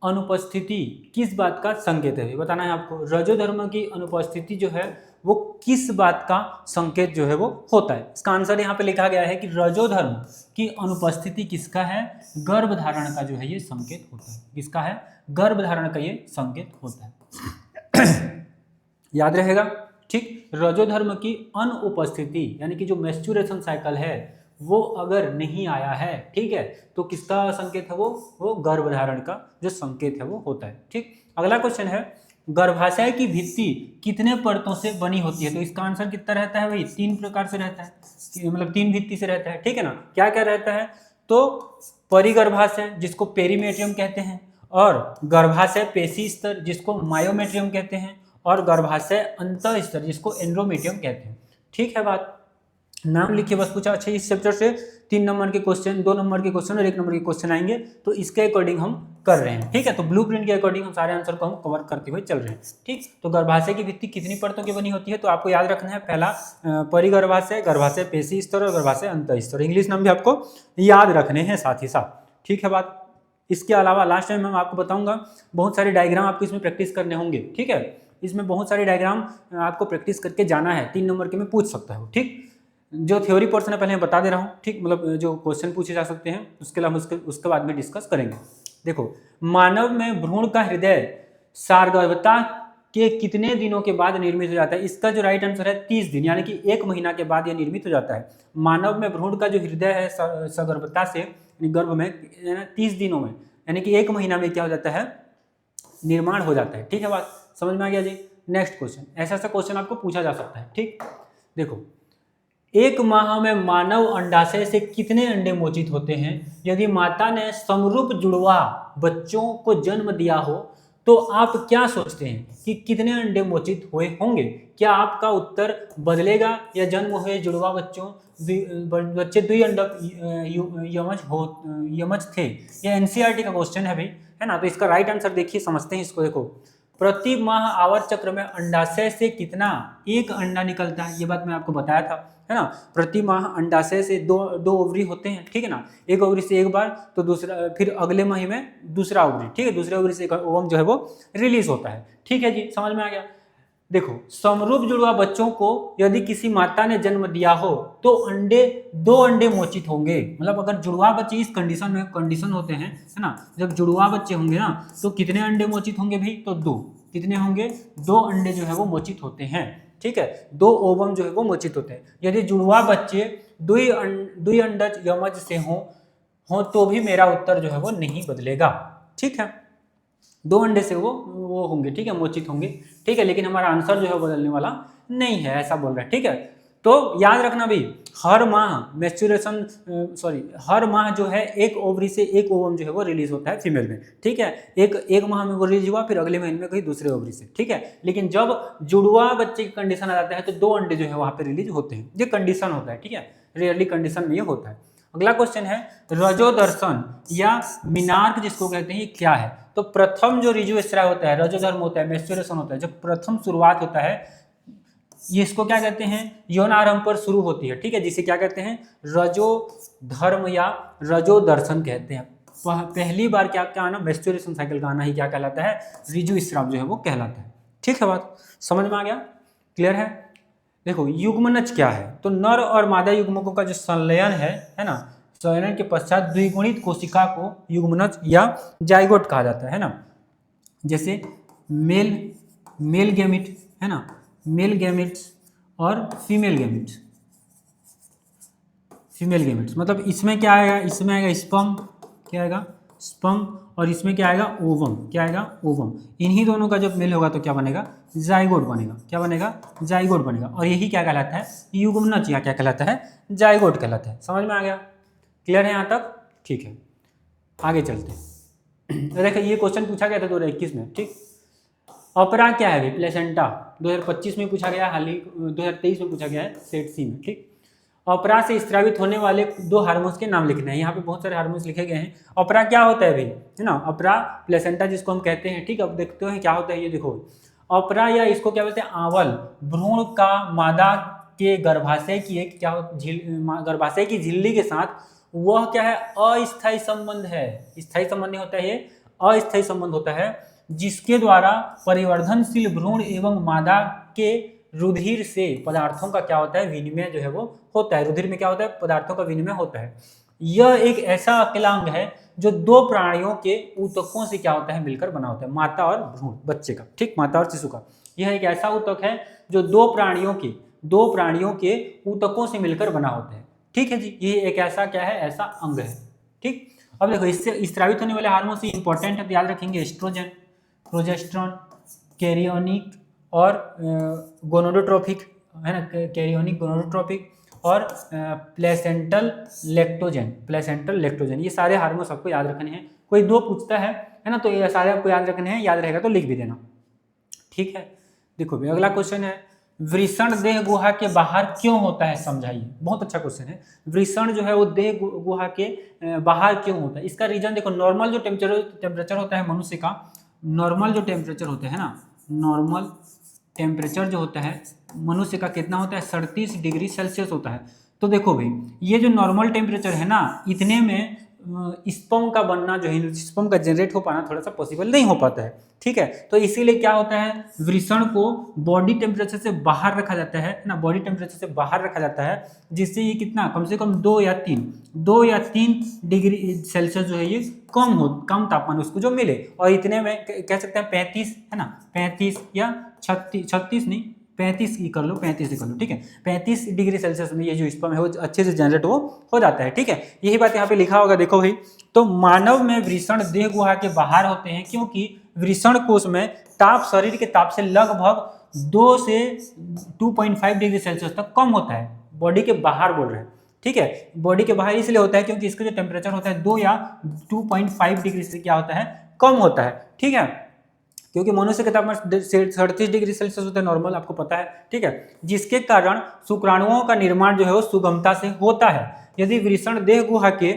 अनुपस्थिति किस बात का संकेत है? बताना है आपको। रजोधर्म की अनुपस्थिति जो है वो किस बात का संकेत जो है वो होता है? इसका आंसर यहाँ पे लिखा गया है कि रजोधर्म की अनुपस्थिति किसका है? गर्भधारण का जो है ये संकेत होता है। किसका है? गर्भधारण का ये संकेत होता है। याद रहेगा। ठीक, रजोधर्म की अनुपस्थिति यानी कि जो मेंस्ट्रुएशन साइकिल है वो अगर नहीं आया है, ठीक है, तो किसका संकेत है वो गर्भधारण का जो संकेत है वो होता है। ठीक, अगला क्वेश्चन है, गर्भाशय की भित्ति कितने परतों से बनी होती है? तो इसका आंसर कितना रहता है भाई? 3 प्रकार से रहता है, मतलब 3 भित्ति से रहता है। ठीक है ना, क्या क्या रहता है? तो परिगर्भाशय जिसको पेरीमेट्रियम कहते हैं, और गर्भाशय पेशी स्तर जिसको मायोमेट्रियम कहते हैं, और गर्भाशय अंतः स्तर जिसको एंड्रोमेट्रियम कहते हैं। ठीक है बात, नाम लिखिए बस पूछा। अच्छा, इस चैप्टर से 3 नंबर के क्वेश्चन, 2 नंबर के क्वेश्चन और 1 नंबर के क्वेश्चन आएंगे, तो इसके अकॉर्डिंग हम कर रहे हैं। ठीक है, तो ब्लूप्रिंट के अकॉर्डिंग हम सारे आंसर को हम कवर करते हुए चल रहे हैं। ठीक, तो गर्भाशय की भित्ति कितनी परतों की बनी होती है? तो आपको याद रखना है, पहला परिगर्भाशय, गर्भाशय पेशी स्तर और गर्भाशय अंतः स्तर। इंग्लिश नाम भी आपको याद रखने हैं साथ ही साथ। ठीक है बात। इसके अलावा लास्ट टाइम मैं आपको बताऊंगा, बहुत सारे डायग्राम आपको इसमें प्रैक्टिस करने होंगे। ठीक है, इसमें बहुत सारे डायग्राम आपको प्रैक्टिस करके जाना है, 3 नंबर के में पूछ सकता है। ठीक, जो थ्योरी पोर्शन है पहले मैं बता दे रहा हूँ। ठीक, मतलब जो क्वेश्चन पूछे जा सकते हैं उसके अलावा उसके बाद में डिस्कस करेंगे। देखो, मानव में भ्रूण का हृदय सारगर्भता के कितने दिनों के बाद निर्मित हो जाता है? इसका जो राइट आंसर है 30 दिन, यानी कि 1 महीना के बाद यह निर्मित हो जाता है। मानव में भ्रूण का जो हृदय है सगर्भता से गर्भ में 30 दिनों में, यानी कि 1 महीना में क्या हो जाता है, निर्माण हो जाता है। ठीक है बात, समझ में आ गया जी। नेक्स्ट क्वेश्चन, ऐसा क्वेश्चन आपको पूछा जा सकता है। ठीक, देखो, 1 माह में मानव अंडाशय से कितने अंडे मोचित होते हैं? यदि माता ने समरूप जुड़वा बच्चों को जन्म दिया हो तो आप क्या सोचते हैं कि कितने अंडे मोचित हुए होंगे? क्या आपका उत्तर बदलेगा? या जन्म हुए जुड़वा बच्चे द्विअंडक यमज थे? ये एनसीईआरटी का क्वेश्चन है भाई, है ना। तो इसका राइट आंसर देखिए, समझते हैं इसको। देखो, प्रति माह आवर्त चक्र में अंडाशय से कितना 1 अंडा निकलता है? ये बात मैं आपको बताया था, है ना। प्रति माह अंडाशय से दो ओवरी होते हैं, ठीक है ना। एक ओवरी से एक बार, तो दूसरा फिर अगले माह में दूसरा ओवरी, ठीक है, दूसरे ओवरी से एक ओवम जो है वो रिलीज होता है। ठीक है जी, समझ में आ गया। देखो, समरूप जुड़वा बच्चों को यदि किसी माता ने जन्म दिया हो तो 2 अंडे मोचित होंगे। मतलब अगर जुड़वा बच्चे इस कंडीशन होते हैं, है ना, जब जुड़वा बच्चे होंगे ना तो कितने अंडे मोचित होंगे भाई? तो 2। कितने होंगे? 2 अंडे जो है वो मोचित होते हैं। ठीक है, 2 ओवम जो है वो मोचित होते हैं। यदि जुड़वा बच्चे द्विअंडज यमज से हो तो भी मेरा उत्तर जो है वो नहीं बदलेगा। ठीक है, 2 अंडे से वो होंगे, ठीक है, मोचित होंगे। ठीक है, लेकिन हमारा आंसर जो है बदलने वाला नहीं है, ऐसा बोल रहा है। ठीक है, तो याद रखना भाई, हर माह जो है 1 ओवरी से 1 ओवम जो है वो रिलीज होता है फीमेल में। ठीक है, एक माह में वो रिलीज हुआ, फिर अगले महीने में कहीं दूसरे ओवरी से। ठीक है, लेकिन जब जुड़वा बच्चे की कंडीशन आ जाता है तो 2 अंडे जो है वहां पे रिलीज होते हैं। ये कंडीशन होता है, ठीक है, रेयरली कंडीशन में ये होता है। अगला क्वेश्चन है, रजोदर्शन या मिनार्क जिसको कहते हैं, ये क्या है? तो प्रथम जो ऋजुस्राव होता है, रजोधर्म होता है, मेंस्ट्रुएशन होता है, जब प्रथम शुरुआत होता है, ये इसको क्या कहते हैं? यौन आरंभ पर शुरू होती है। ठीक है, जिसे क्या कहते हैं? रजोधर्म या रजोदर्शन कहते हैं। पहली बार क्या आना? मेंस्ट्रुएशन साइकिल का आना ही क्या कहलाता है? ऋजुस्राव जो है वो कहलाता है। ठीक है, बात समझ में आ गया? क्लियर है? देखो, युग्मनज क्या है? तो नर और मादा युग्मकों का जो संलयन है ना, संलयन के पश्चात द्विगुणित कोशिका को युग्मनज या जाइगोट कहा जाता है ना। जैसे मेल गैमिट, है ना, मेल गैमिट्स और फीमेल गैमिट्स। फीमेल गेमेट्स, मतलब इसमें क्या आएगा, इसमें आएगा स्पर्म, क्या आएगा स्पर्म, और इसमें क्या आएगा ओवम, क्या आएगा ओवम। इन्हीं दोनों का जब मेल होगा तो क्या बनेगा, जाइगोट बनेगा, क्या बनेगा जाइगोट बनेगा। और यही क्या कहलाता है, युग्मनज, या क्या कहलाता है, जाइगोट कहलाता है। समझ में आ गया, क्लियर है यहाँ तक, ठीक है आगे चलते हैं। तो देखिए ये क्वेश्चन पूछा गया था 2021 में, ठीक। ऑपरा क्या है, प्लेसेंटा 2025 में पूछा गया, हाल ही 2023 में पूछा गया है सेट सी में, ठीक। ऑपरा से स्रावित होने वाले 2 हार्मोन्स के नाम लिखने हैं। यहाँ पे बहुत सारे हार्मोन्स लिखे गए हैं। ऑपरा क्या होता है भाई, है ना, ऑपरा प्लेसेंटा जिसको हम कहते हैं, ठीक। अब देखते हैं क्या होता है, ये देखो ऑपरा, या इसको क्या बोलते हैं, आंवल भ्रूण का मादा के गर्भाशय की एक क्या गर्भाशय की झिल्ली के साथ वह क्या है, अस्थायी संबंध है। स्थायी संबंध नहीं होता है, ये अस्थायी संबंध होता है, जिसके द्वारा परिवर्धनशील भ्रूण एवं मादा के रुधिर से पदार्थों का क्या होता है, विनिमय जो है वो होता है। रुधिर में क्या होता है, पदार्थों का विनिमय होता है। यह एक ऐसा अकेलांग है जो 2 प्राणियों के ऊतकों से क्या होता है, मिलकर बना होता है, माता और भ्रूण बच्चे का, ठीक, माता और शिशु का। यह एक ऐसा ऊतक है जो 2 प्राणियों के ऊतकों से मिलकर बना होता है, ठीक है जी। ये एक ऐसा क्या है, ऐसा अंग है, ठीक। अब देखो इससे स्रावित होने वाले हार्मोन से इंपॉर्टेंट है, तो याद रखेंगे एस्ट्रोजन, प्रोजेस्टेरोन, कैरियोनिक और गोनोडोट्रोपिक, है ना, कैरियोनिक, गोनोडोट्रोपिक और प्लेसेंटल लैक्टोजन, ये सारे हार्मोन्स आपको याद रखने हैं। कोई 2 पूछता है ना, तो ये सारे आपको याद रखने हैं, याद रहेगा तो लिख भी देना, ठीक है। देखो भाई अगला क्वेश्चन है, वृषण देह गुहा के बाहर क्यों होता है, समझाइए। बहुत अच्छा क्वेश्चन है, वृषण जो है वो देह गुहा के बाहर क्यों होता है। इसका रीजन देखो, नॉर्मल जो टेम्परेचर होता है मनुष्य का, नॉर्मल जो टेम्परेचर होता है ना, नॉर्मल टेम्परेचर जो होता है मनुष्य का कितना होता है, 37 डिग्री सेल्सियस होता है। तो देखो भाई ये जो नॉर्मल टेम्परेचर है ना, इतने में स्पर्म का बनना जो है, स्पर्म का जनरेट हो पाना थोड़ा सा पॉसिबल नहीं हो पाता है, ठीक है। तो इसीलिए क्या होता है, वृषण को बॉडी टेम्परेचर से बाहर रखा जाता है ना, बॉडी टेम्परेचर से बाहर रखा जाता है, जिससे ये कितना कम से कम 2 या 3 डिग्री सेल्सियस जो है ये कम तापमान उसको जो मिले। और इतने में कह सकते हैं 35, है ना, 35 या 36 नहीं 35 ही कर लो, 35 ही कर लो, ठीक है। 35 डिग्री सेल्सियस में ये जो स्पर्म है वो अच्छे से जनरेट हो जाता है, ठीक है। यही बात यहाँ पे लिखा होगा, देखो भाई। तो मानव में वृषण देह गुहा के बाहर होते हैं, क्योंकि वृषण कोश में ताप शरीर के ताप से लगभग 2 से 2.5 डिग्री सेल्सियस तक कम होता है। बॉडी के बाहर बोल रहे हैं, ठीक है। बॉडी के बाहर इसलिए होता है क्योंकि इसका जो टेम्परेचर होता है 2 या 2.5 डिग्री से क्या होता है, कम होता है, ठीक है। क्योंकि मनुष्य के तापमान 37 डिग्री सेल्सियस होता है नॉर्मल, आपको पता है, ठीक है। जिसके कारण शुक्राणुओं का निर्माण जो है वो सुगमता से होता है। यदि वृषण देह गुहा के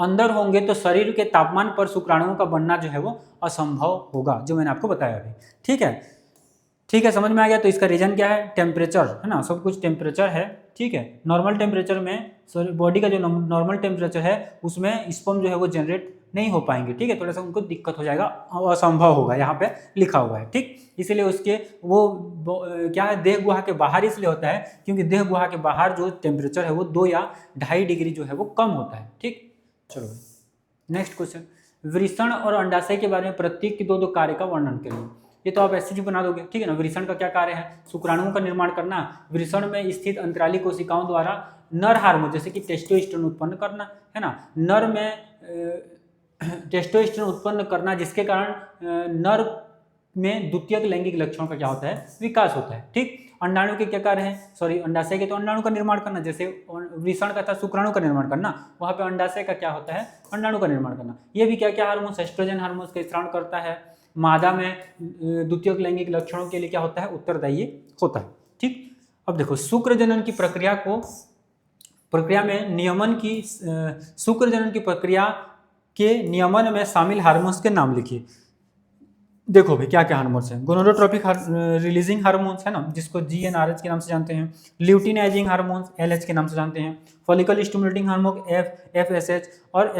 अंदर होंगे तो शरीर के तापमान पर शुक्राणुओं का बनना जो है वो असंभव होगा, जो मैंने आपको बताया अभी, ठीक है। ठीक है, समझ में आ गया। तो इसका रीजन क्या है, टेम्परेचर, है ना, सब कुछ टेम्परेचर है, ठीक है। नॉर्मल टेम्परेचर में बॉडी का जो नॉर्मल टेम्परेचर है उसमें स्पर्म जो है वो जनरेट नहीं हो पाएंगे, ठीक है। थोड़ा सा उनको दिक्कत हो जाएगा, असंभव होगा, यहाँ पे लिखा हुआ है, ठीक। इसलिए उसके वो क्या है, देह गुहा के बाहर इसलिए होता है क्योंकि देह गुहा के बाहर जो टेम्परेचर है वो 2 या 2.5 डिग्री जो है वो कम होता है, ठीक। चलो नेक्स्ट क्वेश्चन, वृषण और अंडाशय के बारे में प्रत्येक के 2 कार्य का वर्णन करिए। ये तो आप ऐसे ही बना दोगे, ठीक है ना। वृषण का क्या कार्य है, शुक्राणुओं का निर्माण करना, वृषण में स्थित अंतराली कोशिकाओं द्वारा नर हार्मोन जैसे कि टेस्टोस्टेरोन उत्पन्न करना, है ना, नर में टेस्टोस्टेरोन उत्पन्न करना, जिसके कारण नर में द्वितीयक लैंगिक लक्षणों का क्या होता है, विकास होता है, ठीक। अंडाणु के क्या कार्य है, सॉरी अंडाशय के तो अंडाणु का निर्माण करना, जैसे वृषण का था शुक्राणु का निर्माण करना, वहाँ पे अंडाशय का क्या होता है, अंडाणु का निर्माण करना। ये भी क्या क्या हार्मोन, एस्ट्रोजन हार्मोन का स्राव करता है। मादा में द्वितीयक लैंगिक लक्षणों के लिए क्या होता है, उत्तरदायी होता है, ठीक। अब देखो शुक्र जनन की प्रक्रिया में नियमन की शुक्र जनन की प्रक्रिया के नियमन में शामिल हार्मोन्स के नाम लिखिए। देखो भाई क्या क्या हार्मोन्स हैं, गोनोडोट्रोपिक रिलीजिंग हार्मोन्स, है ना, जिसको GnRH के नाम से जानते हैं, ल्यूटिनाइजिंग हार्मोन्स LH के नाम से जानते हैं, फॉलिकल स्टिमुलेटिंग हार्मोन FSH और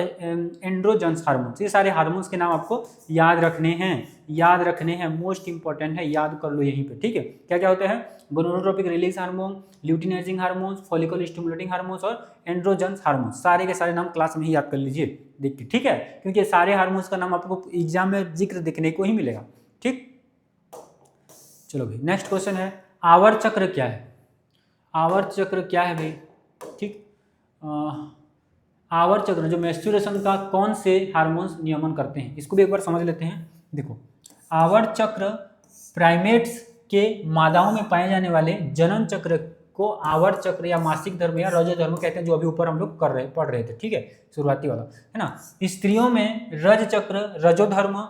एंड्रोजन्स हार्मोन्स। ये सारे हार्मोन्स के नाम आपको याद रखने हैं, मोस्ट इंपॉर्टेंट है, याद कर लो यहीं पे, ठीक है। क्या क्या होते हैं, gonadotropic release hormone, luteinizing hormones, follicle stimulating hormones और एंड्रोजन्स हार्मोन्स। सारे के सारे नाम क्लास में ही याद कर लीजिए, देखिए, ठीक है, क्योंकि सारे हार्मोन्स का नाम आपको एग्जाम में जिक्र देखने को ही मिलेगा, ठीक। चलो भाई नेक्स्ट क्वेश्चन है, आवर्त चक्र क्या है, आवर्त चक्र क्या है भाई, ठीक। आवर्त चक्र जो मेंस्ट्रुएशन का कौन से हार्मोन्स नियमन करते हैं, इसको भी एक बार समझ लेते हैं। देखो, आवर्त चक्र प्राइमेट्स के मादाओं में पाए जाने वाले जनन चक्र को आवर्त चक्र या मासिक धर्म या रज धर्म कहते हैं, जो अभी ऊपर हम लोग पढ़ रहे थे, ठीक है, शुरुआती वाला, है ना। स्त्रियों में रज चक्र, रजोधर्म,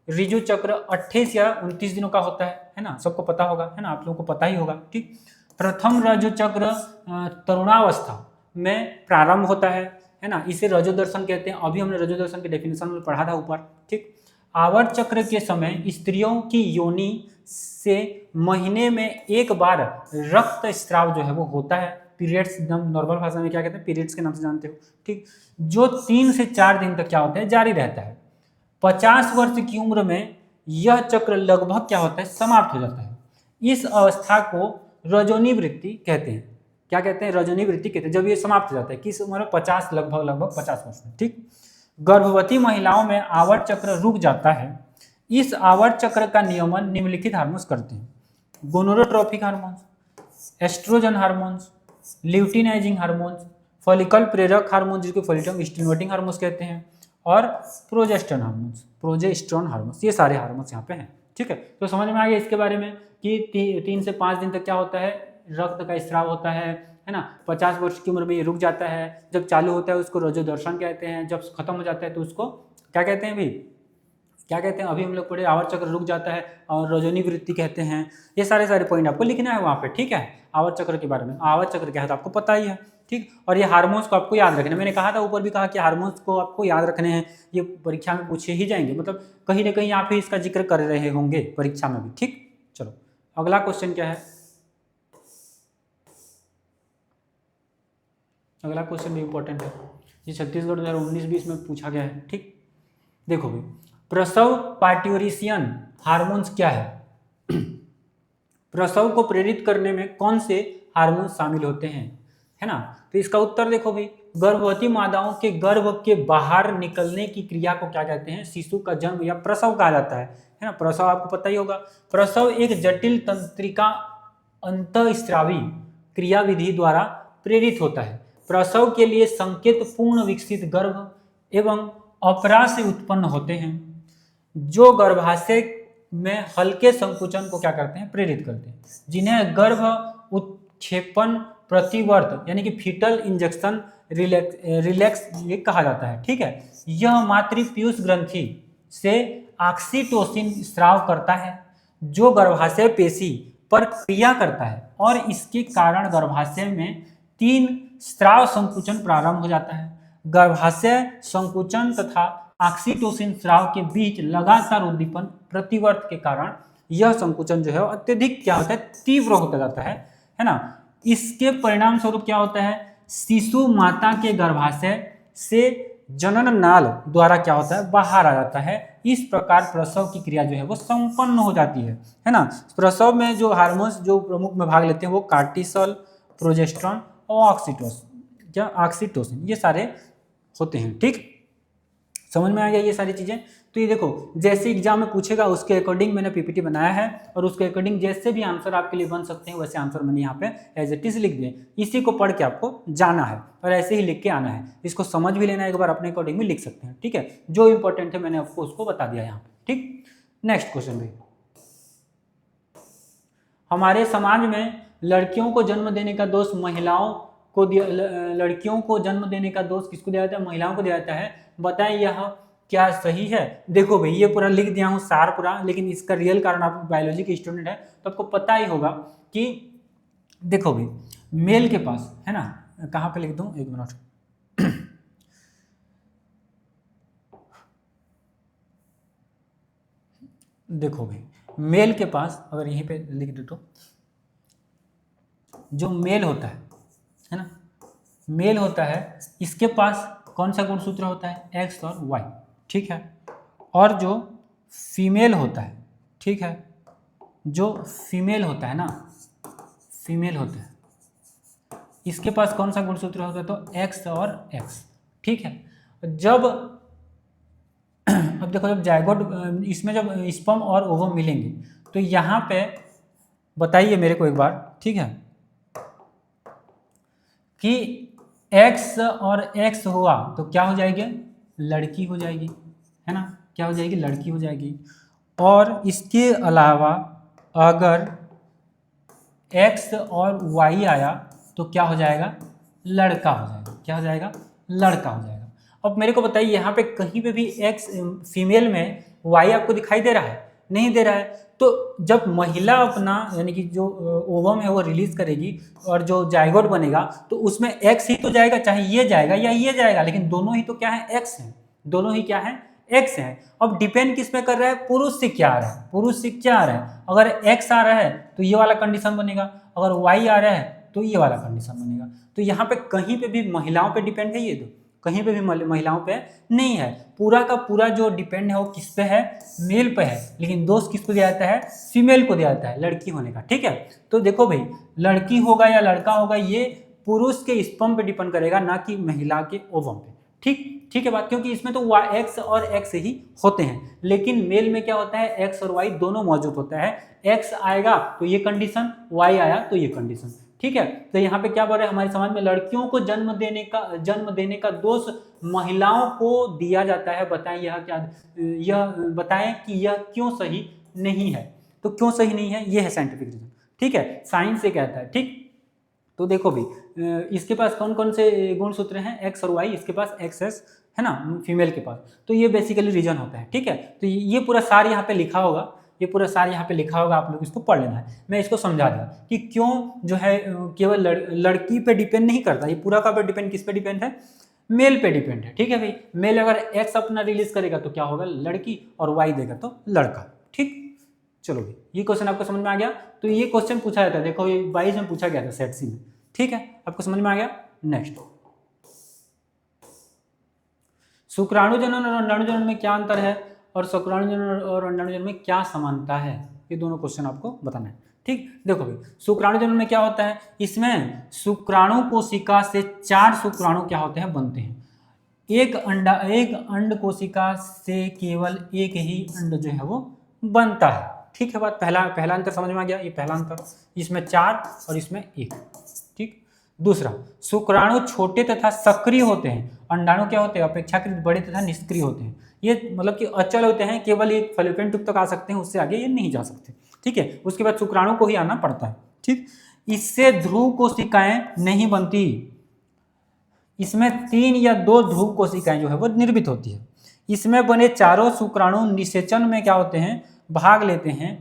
ऋजु चक्र 28 या 29 दिनों का होता है ना, सबको पता होगा, है ना, आप लोगों को पता ही होगा, ठीक। प्रथम रजो चक्र तरुणावस्था में प्रारंभ होता है ना, इसे रजोदर्शन कहते हैं। अभी हमने रजोदर्शन के डेफिनेशन में पढ़ा था ऊपर, ठीक। आवर्त चक्र के समय स्त्रियों की योनि से महीने में एक बार रक्त स्राव जो है वो होता है, पीरियड्स, एकदम नॉर्मल भाषा में क्या कहते हैं, पीरियड्स के नाम से जानते हो, ठीक, जो 3 से 4 दिन तक क्या होता है, जारी रहता है। 50 वर्ष की उम्र में यह चक्र लगभग क्या होता है, समाप्त हो जाता है। इस अवस्था को रजोनिवृत्ति कहते हैं। क्या कहते हैं, रजोनिवृत्ति कहते हैं, जब ये समाप्त हो जाता है, किस उम्र में, 50, लगभग 50 वर्ष में, ठीक। गर्भवती महिलाओं में आवर्त चक्र रुक जाता है। इस आवर्त चक्र का नियमन निम्नलिखित हार्मोन्स करते हैं: gonadotropic hormones, estrogen hormones, luteinizing hormones, follicle प्रेरक हार्मोन जिसको फॉलिकल स्टिमुलेटिंग हार्मोन्स कहते हैं, और प्रोजेस्टेरोन हार्मोन्स, ये सारे हार्मोन्स यहाँ पे हैं, ठीक है। तो समझ में आ गया इसके बारे में कि 3 से 5 दिन तक क्या होता है, रक्त का स्राव होता है ना। 50 वर्ष की उम्र में ये रुक जाता है, जब चालू होता है उसको रजोदर्शन कहते हैं, जब खत्म हो जाता है तो उसको क्या कहते हैं, क्या कहते हैं, अभी हम लोग पढ़े, आवर्त चक्र रुक जाता है और रजोनिवृत्ति कहते हैं। ये सारे पॉइंट आपको लिखना है वहाँ पे, ठीक है। आवर्त चक्र के बारे में, आवर्त चक्र क्या है तो आपको पता ही है, ठीक। और ये हार्मोन्स को आपको याद रखना है, मैंने कहा था ऊपर भी कहा कि हार्मोन्स को आपको याद रखने हैं, ये परीक्षा में पूछे ही जाएंगे, मतलब कहीं ना कहीं आप ही इसका जिक्र कर रहे होंगे परीक्षा में भी, ठीक। चलो अगला क्वेश्चन क्या है, अगला क्वेश्चन भी इंपॉर्टेंट है, ये छत्तीसगढ़ 2019-20 में पूछा गया है, ठीक। देखो भाई, प्रसव पार्ट्यूरिशियन हार्मोन्स क्या है, प्रसव को प्रेरित करने में कौन से हार्मोन शामिल होते हैं, है ना। तो इसका उत्तर देखो भाई, गर्भवती माताओं के गर्भ के बाहर निकलने की क्रिया को क्या कहते हैं, शिशु का जन्म या प्रसव कहा जाता है ना। प्रसव आपको पता ही होगा, प्रसव एक जटिल तंत्रिका अंतःस्रावी क्रिया विधि द्वारा प्रेरित होता है। प्रसव के लिए संकेत पूर्ण विकसित गर्भ एवं अपरा से उत्पन्न होते हैं, जो गर्भाशय में हल्के संकुचन को क्या करते हैं, प्रेरित करते हैं, जिन्हें गर्भ उत्क्षेपण प्रतिवर्त यानी कि फीटल इंजेक्शन रिलैक्स ये कहा जाता है, ठीक है। यह मातृपीयूष ग्रंथि से ऑक्सीटोसिन स्राव करता है, जो गर्भाशय पेशी पर क्रिया करता है, और इसके कारण गर्भाशय में 3 स्राव संकुचन प्रारंभ हो जाता है। गर्भाशय संकुचन तथा ऑक्सीटोसिन स्राव के बीच लगातार उद्दीपन प्रतिवर्त के कारण यह संकुचन जो है अत्यधिक क्या होता है, तीव्र होता जाता है ना। इसके परिणाम स्वरूप क्या होता है, शिशु माता के गर्भाशय से जनन नाल द्वारा क्या होता है, बाहर आ जाता है। इस प्रकार प्रसव की क्रिया जो है वो संपन्न हो जाती है ना। प्रसव में जो हार्मोन्स जो प्रमुख में भाग लेते हैं वो कार्टिसोल, प्रोजेस्टेरोन और ऑक्सीटोसिन ये सारे होते हैं, ठीक। समझ में आ गया ये सारी चीजें। तो ये देखो, जैसे एग्जाम में पूछेगा उसके अकॉर्डिंग मैंने पीपीटी बनाया है, और उसके अकॉर्डिंग जैसे भी आंसर आपके लिए बन सकते हैं वैसे आंसर मैंने यहाँ पे एज इट इज लिख दिए। इसी को पढ़ के आपको जाना है और ऐसे ही लिख के आना है, इसको समझ भी लेना है, एक बार अपने अकॉर्डिंग भी लिख सकते हैं, ठीक है। जो इंपॉर्टेंट है मैंने आपको उसको बता दिया यहाँ पे, ठीक। नेक्स्ट क्वेश्चन भी, हमारे समाज में लड़कियों को जन्म देने का दोष महिलाओं को लड़कियों को जन्म देने का दोष किसको दिया जाता है, महिलाओं को दिया जाता है। बताएं यह क्या सही है। देखो भाई, ये पूरा लिख दिया हूँ सार पूरा, लेकिन इसका रियल कारण, आप बायोलॉजी के स्टूडेंट है तो आपको पता ही होगा कि देखो भाई, मेल के पास है ना, कहाँ पे लिख दूं, एक मिनट, देखो भाई, मेल के पास अगर यहीं पे लिख दो तो जो मेल होता है ना, मेल होता है, इसके पास कौन सा गुणसूत्र होता है, एक्स और वाई, ठीक है। और जो फीमेल होता है, ठीक है, जो फीमेल होता है ना, फीमेल होता है, इसके पास कौन सा गुणसूत्र होता है, तो एक्स और एक्स, ठीक है। जब अब देखो, जब जायगोट इसमें जब स्पर्म और ओवम मिलेंगे तो यहाँ पे बताइए मेरे को एक बार, ठीक है, कि एक्स और एक्स हुआ तो क्या हो जाएगी, लड़की हो जाएगी, है ना, क्या हो जाएगी, लड़की हो जाएगी। और इसके अलावा अगर एक्स और वाई आया तो क्या हो जाएगा, लड़का हो जाएगा, क्या हो जाएगा, लड़का हो जाएगा। अब मेरे को बताइए यहाँ पे कहीं पे भी एक्स फीमेल में वाई आपको दिखाई दे रहा है, नहीं दे रहा है। तो जब महिला अपना यानी कि जो ओवम है वो रिलीज करेगी और जो जायगोट बनेगा तो उसमें एक्स ही तो जाएगा, चाहे ये जाएगा या ये जाएगा, लेकिन दोनों ही तो क्या है, एक्स है, दोनों ही क्या है, एक्स है। अब डिपेंड किस पे कर रहा है, पुरुष से क्या आ रहा है, पुरुष से क्या आ रहा है। अगर एक्स आ रहा है तो ये वाला कंडीशन बनेगा, अगर वाई आ रहा है तो ये वाला कंडीशन बनेगा। तो यहाँ पे कहीं पे भी महिलाओं पे डिपेंड है, ये तो कहीं पे भी महिलाओं पे नहीं है, पूरा का पूरा जो डिपेंड है वो किस पे है, मेल पे है, लेकिन दोष किसको दिया जाता है, फीमेल को दिया जाता है, लड़की होने का। ठीक है, तो देखो भाई लड़की होगा या लड़का होगा ये पुरुष के स्पर्म पे डिपेंड करेगा, ना कि महिला के ओवम पे। ठीक है बात, क्योंकि इसमें तो एक्स और एक्स ही होते हैं, लेकिन मेल में क्या होता है, एक्स और वाई दोनों मौजूद होता है। एक्स आएगा तो ये कंडीशन, वाई आया तो ये कंडीशन। ठीक है, तो यहाँ पे क्या बोल रहे हैं, हमारे समाज में लड़कियों को जन्म देने का दोष महिलाओं को दिया जाता है। बताएं यह क्या, यह बताएं कि यह क्यों सही नहीं है। तो क्यों सही नहीं है, ये है साइंटिफिक रीजन। ठीक है, साइंस से कहता है। ठीक, तो देखो भी इसके पास कौन कौन से गुण सूत्र हैं, एक्स और वाई, इसके पास एक्स एस है ना, फीमेल के पास, तो ये बेसिकली रीजन होता है। ठीक है, तो ये पूरा सार यहाँ पे लिखा होगा, ये पूरा सार यहाँ पे लिखा होगा, आप लोग इसको पढ़ लेना है। मैं इसको समझा दूँ कि क्यों जो है केवल लड़की पे डिपेंड नहीं करता, ये पूरा का पे डिपेंड किस पे डिपेंड है, मेल पे डिपेंड है। ठीक है भाई, मेल अगर एक्स अपना रिलीज करेगा तो क्या होगा, लड़की, और वाई देगा तो लड़का। ठीक, चलो भाई ये क्वेश्चन आपको समझ में आ गया। तो ये क्वेश्चन पूछा जाता है, देखो ये 22 में पूछा गया था सेट सी में। ठीक है, आपको समझ में आ गया। नेक्स्ट, शुक्राणु जनन और अंडाणु जनन में क्या अंतर है, और शुक्राणु जनन और अंडाणु जनन में क्या समानता है, ये दोनों क्वेश्चन आपको बताना है। ठीक, देखो भाई शुक्राणु जनन में क्या होता है, इसमें शुक्राणु कोशिका से 4 शुक्राणु क्या होते हैं, बनते हैं। एक अंड कोशिका से केवल एक ही अंड जो है वो बनता है। ठीक है बात, पहला अंतर समझ में आ गया, ये पहला अंतर, इसमें 4 और इसमें 1। ठीक, दूसरा, शुक्राणु छोटे तथा सक्रिय होते हैं, अंडाणु क्या होते हैं, अपेक्षाकृत बड़े तथा निष्क्रिय होते हैं। ये मतलब कि अचल होते हैं, केवल एक फैलोपियन ट्यूब तक आ सकते हैं, उससे आगे ये नहीं जा सकते। ठीक है, उसके बाद शुक्राणु को ही आना पड़ता है। ठीक, इससे ध्रुव कोशिकाएं नहीं बनती, इसमें 3 या 2 ध्रुव कोशिकाएं जो है वो निर्मित होती है। इसमें बने चारों शुक्राणु निषेचन में क्या होते हैं, भाग लेते हैं,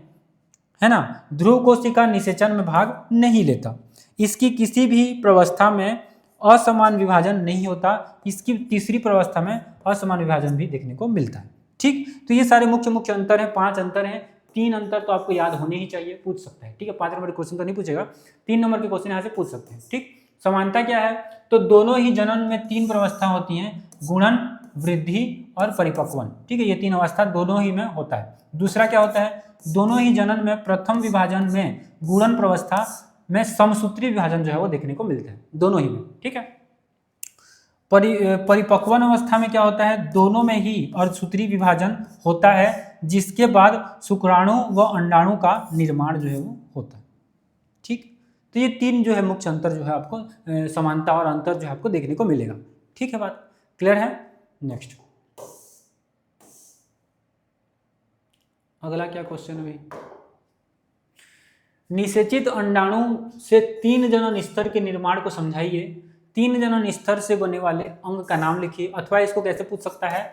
है ना। ध्रुव कोशिका निषेचन में भाग नहीं लेता, इसकी किसी भी प्रवस्था में असमान विभाजन नहीं होता, इसकी तीसरी प्रवस्था में असमान विभाजन भी देखने को मिलता है। ठीक, तो ये सारे मुख्य मुख्य अंतर हैं, 5 अंतर हैं। 3 अंतर तो आपको याद होने ही चाहिए, पूछ सकता है। ठीक है, 5 नंबर के क्वेश्चन तो नहीं पूछेगा, 3 नंबर के क्वेश्चन यहाँ से पूछ सकते हैं। ठीक, समानता क्या है, तो दोनों ही जनन में 3 प्रवस्था होती हैं, गुणन, वृद्धि और परिपक्वन। ठीक है, ये 3 अवस्था दोनों ही में होता है। दूसरा क्या होता है, दोनों ही जनन में प्रथम विभाजन में गुणन प्रवस्था में समसूत्री विभाजन जो है वो देखने को मिलता है, दोनों ही में। ठीक है, परिपक्वन अवस्था में क्या होता है, दोनों में ही अर्धसूत्री विभाजन होता है, जिसके बाद शुक्राणु व अंडाणु का निर्माण जो है वो होता है। ठीक, तो ये 3 जो है मुख्य अंतर जो है आपको समानता और अंतर जो है आपको देखने को मिलेगा। ठीक है, बात क्लियर है। नेक्स्ट, अगला क्या क्वेश्चन है भाई, निषेचित अंडाणु से 3 जनन स्तर के निर्माण को समझाइए। 3 जनन स्तर से बने वाले अंग का नाम लिखिए, अथवा इसको कैसे पूछ सकता है,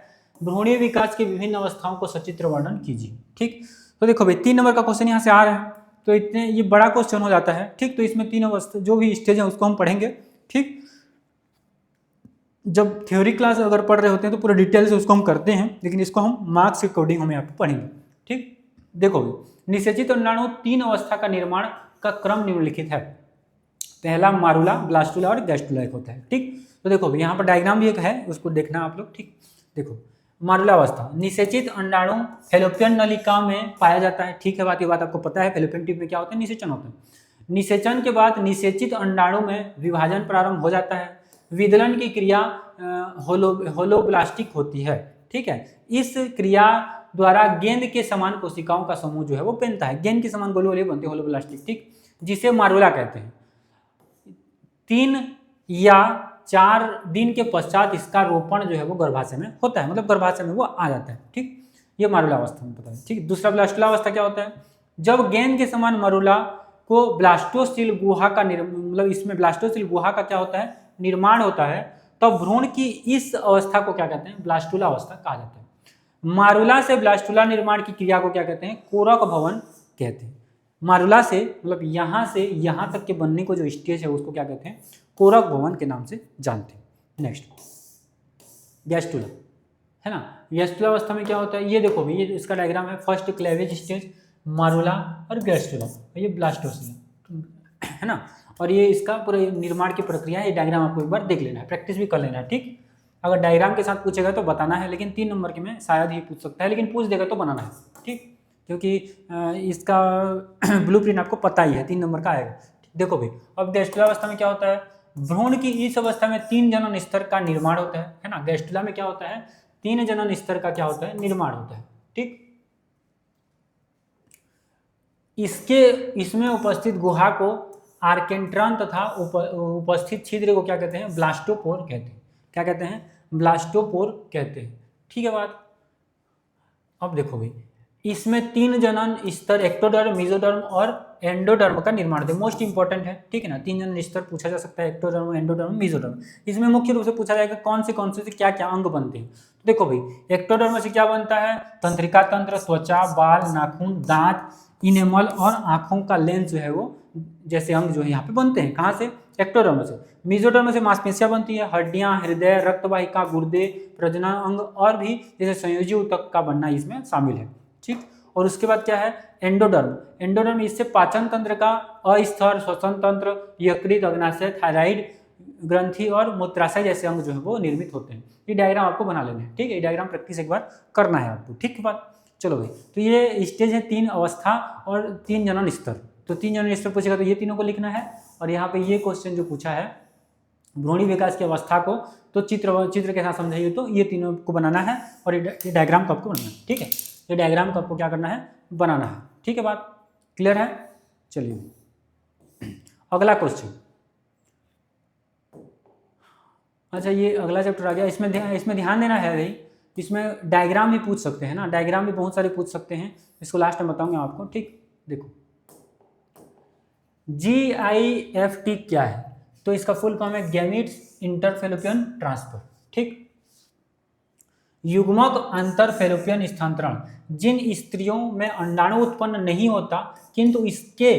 भ्रूणीय विकास की विभिन्न अवस्थाओं को सचित्र वर्णन कीजिए। ठीक, तो देखो भाई 3 नंबर का क्वेश्चन यहाँ से आ रहा है, तो इतने ये बड़ा क्वेश्चन हो जाता है। ठीक, तो इसमें 3 अवस्था जो भी स्टेज है उसको हम पढ़ेंगे। ठीक, जब थ्योरी क्लास अगर पढ़ रहे होते हैं तो पूरे डिटेल से उसको हम करते हैं, लेकिन इसको हम मार्क्स के अकॉर्डिंग हम यहाँ पे पढ़ेंगे। ठीक, देखो भाई निषेचित अंडाणु 3 अवस्था का निर्माण का क्रम निम्नलिखित है। पहला मारुला, ब्लास्टुला और गैस्टुला एक होता है। ठीक, तो देखो भाई यहाँ पर डायग्राम भी एक है, उसको देखना आप लोग। ठीक, देखो मारुला अवस्था, निषेचित अंडाणु फैलोपियन नलिका में पाया जाता है। ठीक है बात, ये बात आपको पता है, फैलोपियन ट्यूब में क्या होता है, निषेचन होता है। निषेचन के बाद निषेचित अंडाणु में विभाजन प्रारंभ हो जाता है, विदलन की क्रिया होलोब्लास्टिक होती है। ठीक है, इस क्रिया द्वारा गेंद के समान कोशिकाओं का समूह जो है वो बनता है, गेंद के समान गोले गोले बनते हैं, होलोब्लास्टिक। ठीक, जिसे मारुला कहते हैं। 3 या 4 दिन के पश्चात इसका रोपण जो है वो गर्भाशय में होता है, मतलब गर्भाशय में वो आ जाता है। ठीक, ये मरूला अवस्था में पता है। ठीक, दूसरा ब्लास्टुला अवस्था क्या होता है, जब गेंद के समान मरूला को ब्लास्टोसिल गुहा का मतलब इसमें ब्लास्टोसिल गुहा का क्या होता है, निर्माण होता है, तब भ्रूण की इस अवस्था को क्या कहते हैं, ब्लास्टुला अवस्था कहा जाता है। मारुला से ब्लास्टुला निर्माण की क्रिया को क्या कहते हैं, कोरक भवन कहते हैं। मारुला से मतलब यहाँ से यहाँ तक के बनने को जो स्टेज है उसको क्या कहते हैं, कोरक भवन के नाम से जानते हैं। नेक्स्ट गैस्टुला है ना, गैस्टुला अवस्था में क्या होता है, ये देखो भाई, ये इसका डायग्राम है, फर्स्ट क्लेवेज स्टेज, मारुला और गैस्टुला, ये ब्लास्टोसिल है ना, और ये इसका पूरे निर्माण की प्रक्रिया है। ये डायग्राम आपको एक बार देख लेना है, प्रैक्टिस भी कर लेना है। ठीक, अगर डायग्राम के साथ पूछेगा तो बताना है, लेकिन 3 नंबर के में शायद ही पूछ सकता है, लेकिन पूछ देगा तो बनाना है। ठीक, क्योंकि इसका ब्लूप्रिंट आपको पता ही है, 3 नंबर का आएगा। देखो भाई, अब गैस्टुला अवस्था में क्या होता है, भ्रूण की इस अवस्था में 3 जनन स्तर का निर्माण होता है ना। गैस्टुला में क्या होता है, 3 जनन स्तर का क्या होता है, निर्माण होता है। ठीक, इसमें उपस्थित गुहा को आर्केंट्रॉन तथा उपस्थित छिद्र को क्या कहते हैं, ब्लास्टोपोर कहते हैं। क्या कहते हैं, ब्लास्टोपोर कहते हैं। ठीक है बात। अब देखो भाई, इसमें 3 जनन स्तर एक्टोडर्म, मेसोडर्म और एंडोडर्म का निर्माण होता है। मोस्ट इंपॉर्टेंट है, ठीक है ना, 3 जनन स्तर पूछा जा सकता है, एक्टोडर्म, एंडोडर्म, मेसोडर्म। इसमें मुख्य रूप से पूछा जाएगा कौन से क्या क्या अंग बनते हैं। तो देखो भाई, एक्टोडर्म से क्या बनता है, तंत्रिका तंत्र, त्वचा, बाल, नाखून, दांत, इनेमल और आंखों का लेंस जो है वो जैसे अंग जो है यहाँ पे बनते हैं। कहाँ से, एक्टोडर्म से। मेसोडर्म से मांसपेशियां बनती है, हड्डियां, हृदय, रक्तवाहिका, गुर्दे, प्रजनन अंग और भी जैसे संयोजी ऊतक का बनना इसमें शामिल है। ठीक, और उसके बाद क्या है, एंडोडर्म। एंडोडर्म इससे पाचन तंत्र का अस्थिर, श्वसन तंत्र, यकृत, अग्नाशय, थायराइड ग्रंथि और मूत्राशय जैसे अंग जो है वो निर्मित होते हैं। ये डायग्राम आपको बना लेना है। ठीक है, ये डायग्राम प्रैक्टिस एक बार करना है आपको। ठीक है बात। चलो भाई, तो ये स्टेज है 3 अवस्था और 3 जनन स्तर। तो 3 जनन स्तर पूछेगा तो ये तीनों को लिखना है। और यहाँ पे ये क्वेश्चन जो पूछा है भ्रूणी विकास की अवस्था को, तो चित्र के साथ समझाइए, तो ये तीनों को बनाना है और ये डायग्राम को आपको बनाना है। ठीक है, ये डायग्राम को आपको क्या करना है, बनाना है। ठीक है, बात क्लियर है। चलिए अगला क्वेश्चन। अच्छा, ये अगला चैप्टर आ गया। इसमें ध्यान देना है भाई, इसमें डायग्राम भी पूछ सकते हैं ना, डायग्राम भी बहुत सारे पूछ सकते हैं। इसको लास्ट में बताऊंगा आपको। ठीक, देखो GIFT क्या है, तो इसका फुल फॉर्म है गैमीट्स इंटरफेलोपियन ट्रांसफर। ठीक, युग्मक अंतर फेलोपियन स्थानांतरण। जिन स्त्रियों में अंडाणु उत्पन्न नहीं होता किंतु इसके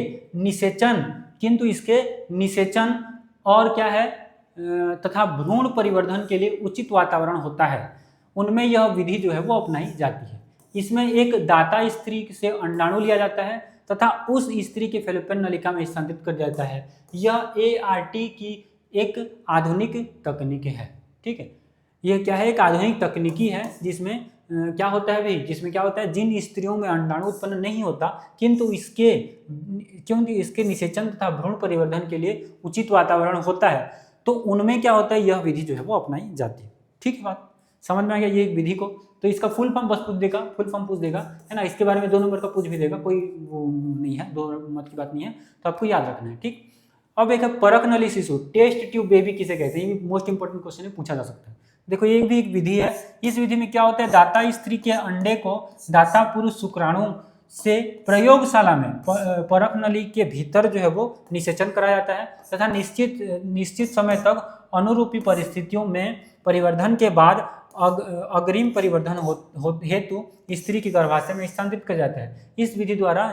निषेचन और क्या है तथा भ्रूण परिवर्धन के लिए उचित वातावरण होता है, उनमें यह विधि जो है वो अपनाई जाती है। इसमें एक दाता स्त्री से अंडाणु लिया जाता है तथा उस स्त्री के फेलोपियन नलिका में स्थानांतरित कर जाता है। यह ART की एक आधुनिक तकनीक है। ठीक है, यह क्या है, एक आधुनिक तकनीकी है जिसमें क्या होता है भाई, जिसमें क्या होता है, जिन स्त्रियों में अंडाणु उत्पन्न नहीं होता किंतु क्योंकि इसके निषेचन तथा भ्रूण परिवर्धन के लिए उचित वातावरण होता है, तो उनमें क्या होता है, यह विधि जो है वो अपनाई जाती है। ठीक है, बात समझ में आ गया ये एक विधि को। तो इसका फुल फॉर्म बस पूछ देगा, है ना। इसके बारे में 2 नंबर का पूछ भी देगा, कोई वो नहीं है, 2 मत की बात नहीं है, तो आपको याद रखना है। ठीक, अब एक है परक नली शिशु, टेस्ट ट्यूब बेबी किसे कहते हैं, ये मोस्ट इंपॉर्टेंट क्वेश्चन है, पूछा जा सकता है। देखो ये भी एक विधि है। इस विधि में क्या होता है, दाता स्त्री के अंडे को दाता पुरुष शुक्राणु से प्रयोगशाला में परक नली के भीतर जो है वो निषेचन कराया जाता है तथा निश्चित समय तक अनुरूपी परिस्थितियों में परिवर्धन के बाद अग्रिम परिवर्धन हेतु स्त्री की गर्भाशय में स्थानांतरित किया जाता है। इस विधि द्वारा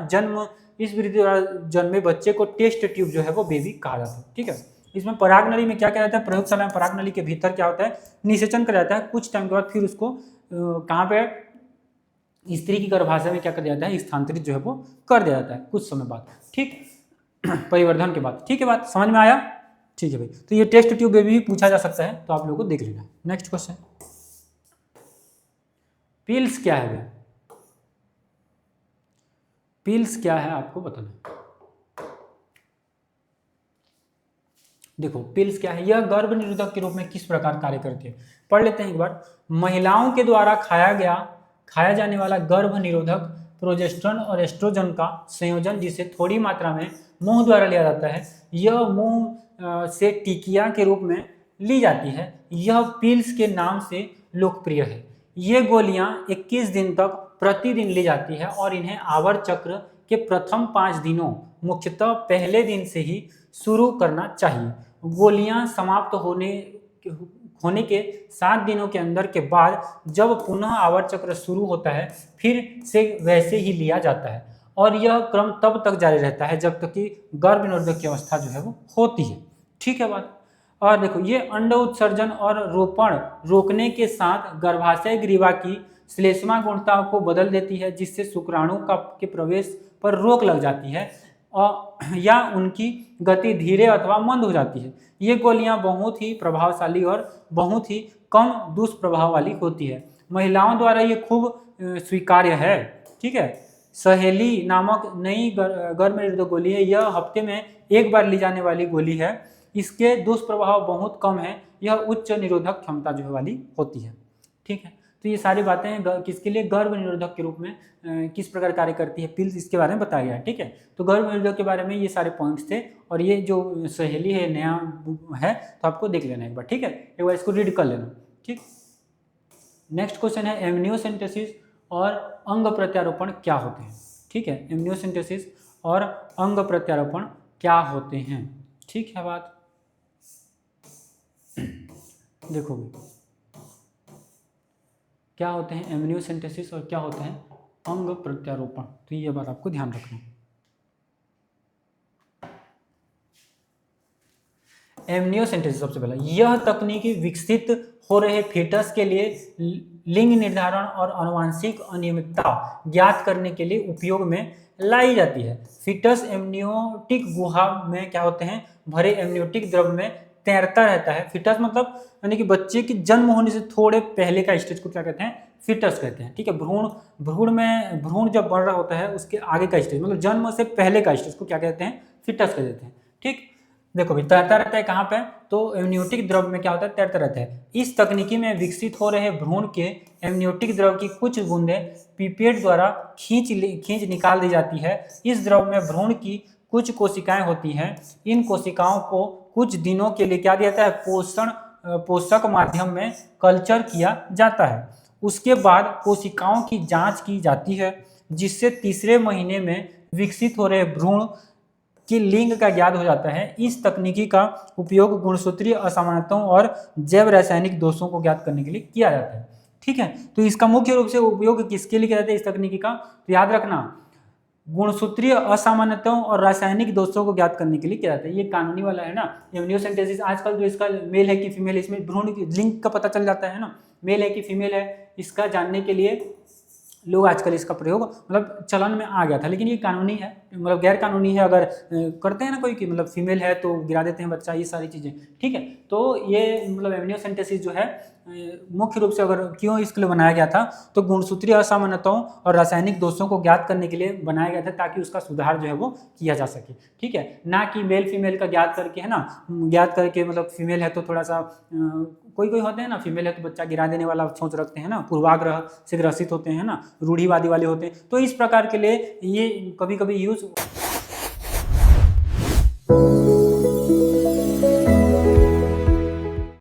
जन्मे बच्चे को टेस्ट ट्यूब जो है वो बेबी कहा जाता है। ठीक है, इसमें पराग नली में क्या किया जाता है, प्रयोगशाला में पराग नली के भीतर क्या होता है, निषेचन किया जाता है। कुछ टाइम के बाद फिर उसको कहाँ पे, स्त्री की गर्भाशय में क्या कर दिया जाता है, स्थानांतरित जो है वो कर दिया जाता है कुछ समय बाद। ठीक, परिवर्धन के बाद। ठीक है, बात समझ में आया। ठीक है भाई, तो ये टेस्ट ट्यूब बेबी भी पूछा जा सकता है, तो आप लोगों को देख लेना। नेक्स्ट क्वेश्चन, पिल्स क्या है भाई, पिल्स क्या है आपको बताना। देखो पिल्स क्या है, यह गर्भ निरोधक के रूप में किस प्रकार कार्य करती है, पढ़ लेते हैं एक बार। महिलाओं के द्वारा खाया जाने वाला गर्भ निरोधक प्रोजेस्टेरोन और एस्ट्रोजन का संयोजन, जिसे थोड़ी मात्रा में मुंह द्वारा लिया जाता है। यह मुंह से टिकिया के रूप में ली जाती है, यह पिल्स के नाम से लोकप्रिय है। ये गोलियां 21 दिन तक प्रतिदिन ली जाती है और इन्हें आवर्त चक्र के प्रथम 5 दिनों, मुख्यतः पहले दिन से ही शुरू करना चाहिए। गोलियां समाप्त होने के 7 दिनों के अंदर के बाद जब पुनः आवर्त चक्र शुरू होता है फिर से वैसे ही लिया जाता है और यह क्रम तब तक जारी रहता है जब तक कि गर्भ निरोधक की अवस्था जो है वो होती है। ठीक है बात। और देखो, ये अंड उत्सर्जन और रोपण रोकने के साथ गर्भाशय ग्रीवा की श्लेष्मा गुणता को बदल देती है, जिससे शुक्राणु के प्रवेश पर रोक लग जाती है या उनकी गति धीरे अथवा मंद हो जाती है। ये गोलियां बहुत ही प्रभावशाली और बहुत ही कम दुष्प्रभाव वाली होती है। महिलाओं द्वारा ये खूब स्वीकार्य है। ठीक है। सहेली नामक नई गर्भ निरोधक गोली है। यह हफ्ते में एक बार ली जाने वाली गोली है। इसके दुष्प्रभाव बहुत कम है। यह उच्च निरोधक क्षमता जो है वाली होती है। ठीक है। तो ये सारी बातें किसके लिए, गर्भ निरोधक के रूप में किस प्रकार कार्य करती है पिल्स, इसके बारे में बताया गया है। ठीक है। तो गर्भ निरोधक के बारे में ये सारे पॉइंट्स थे और ये जो सहेली है नया है तो आपको देख लेना एक बार। ठीक है, एक बार इसको रीड कर लेना। ठीक। नेक्स्ट क्वेश्चन है एमनियोसेंटेसिस और अंग प्रत्यारोपण क्या होते हैं। ठीक है, एमनियोसेंटेसिस और अंग प्रत्यारोपण क्या होते हैं। ठीक है बात। देखो क्या होते हैं एमनियोसेंटेसिस और क्या होते हैं अंग प्रत्यारोपण, तो ये बात आपको ध्यान रखना है। एमनियोसेंटेसिस सबसे पहला, यह तकनीकी विकसित हो रहे फीटस के लिए लिंग निर्धारण और आनुवंशिक अनियमितता ज्ञात करने के लिए उपयोग में लाई जाती है। फीटस एमनियोटिक गुहा में क्या होते हैं, भरे एमनियोटिक द्रव में तैरता रहता है। फीटस मतलब यानी कि बच्चे की जन्म होने से थोड़े पहले का स्टेज को क्या कहते हैं, फीटस कहते हैं। ठीक है। भ्रूण जब बढ़ रहा होता है उसके आगे का स्टेज मतलब जन्म से पहले का स्टेज को क्या कहते हैं, फीटस कह देते हैं। ठीक। देखो भी तैरता रहता है कहाँ पे, तो एमनियोटिक द्रव में क्या होता है, तैरता रहता है। इस तकनीकी में विकसित हो रहे भ्रूण के एमनियोटिक द्रव की कुछ बूंदें पीपेट द्वारा खींच निकाल दी जाती है। इस द्रव में भ्रूण की कुछ कोशिकाएं होती हैं। इन कोशिकाओं को कुछ दिनों के लिए क्या दिया जाता है, पोषक माध्यम में कल्चर किया जाता है। उसके बाद कोशिकाओं की जांच की जाती है, जिससे तीसरे महीने में विकसित हो रहे भ्रूण की लिंग का ज्ञात हो जाता है। इस तकनीकी का उपयोग गुणसूत्रीय असामान्यताओं और जैव रासायनिक दोषों को ज्ञात करने के लिए किया जाता है। ठीक है। तो इसका मुख्य रूप से उपयोग किसके लिए किया जाता है इस तकनीकी का, तो याद रखना गुणसूत्रीय असामान्यताओं और रासायनिक दोषों को ज्ञात करने के लिए किया जाता है। ये कानूनी वाला है ना, एमनियोसेंटेसिस। आजकल जो इसका मेल है कि फीमेल है, इसमें भ्रूण की लिंग का पता चल जाता है ना, मेल है कि फीमेल है, इसका जानने के लिए लोग आजकल इसका प्रयोग मतलब चलन में आ गया था। लेकिन ये कानूनी है, मतलब गैर कानूनी है। अगर करते हैं ना कोई कि मतलब फीमेल है तो गिरा देते हैं बच्चा, ये सारी चीज़ें। ठीक है। तो ये मतलब एमनियोसेंटेसिस जो है मुख्य रूप से अगर क्यों इसके लिए बनाया गया था, तो गुणसूत्रीय असामान्यताओं और रासायनिक दोषों को ज्ञात करने के लिए बनाया गया था, ताकि उसका सुधार जो है वो किया जा सके। ठीक है। ना कि मेल फीमेल का ज्ञात करके, है ना, ज्ञात करके मतलब फीमेल है तो थोड़ा सा कोई होते हैं ना, फीमेल है तो बच्चा गिरा देने वाला सोच रखते हैं ना, पूर्वाग्रह से ग्रसित होते हैं ना, रूढ़िवादी वाले होते हैं। तो इस प्रकार के लिए ये कभी कभी यूज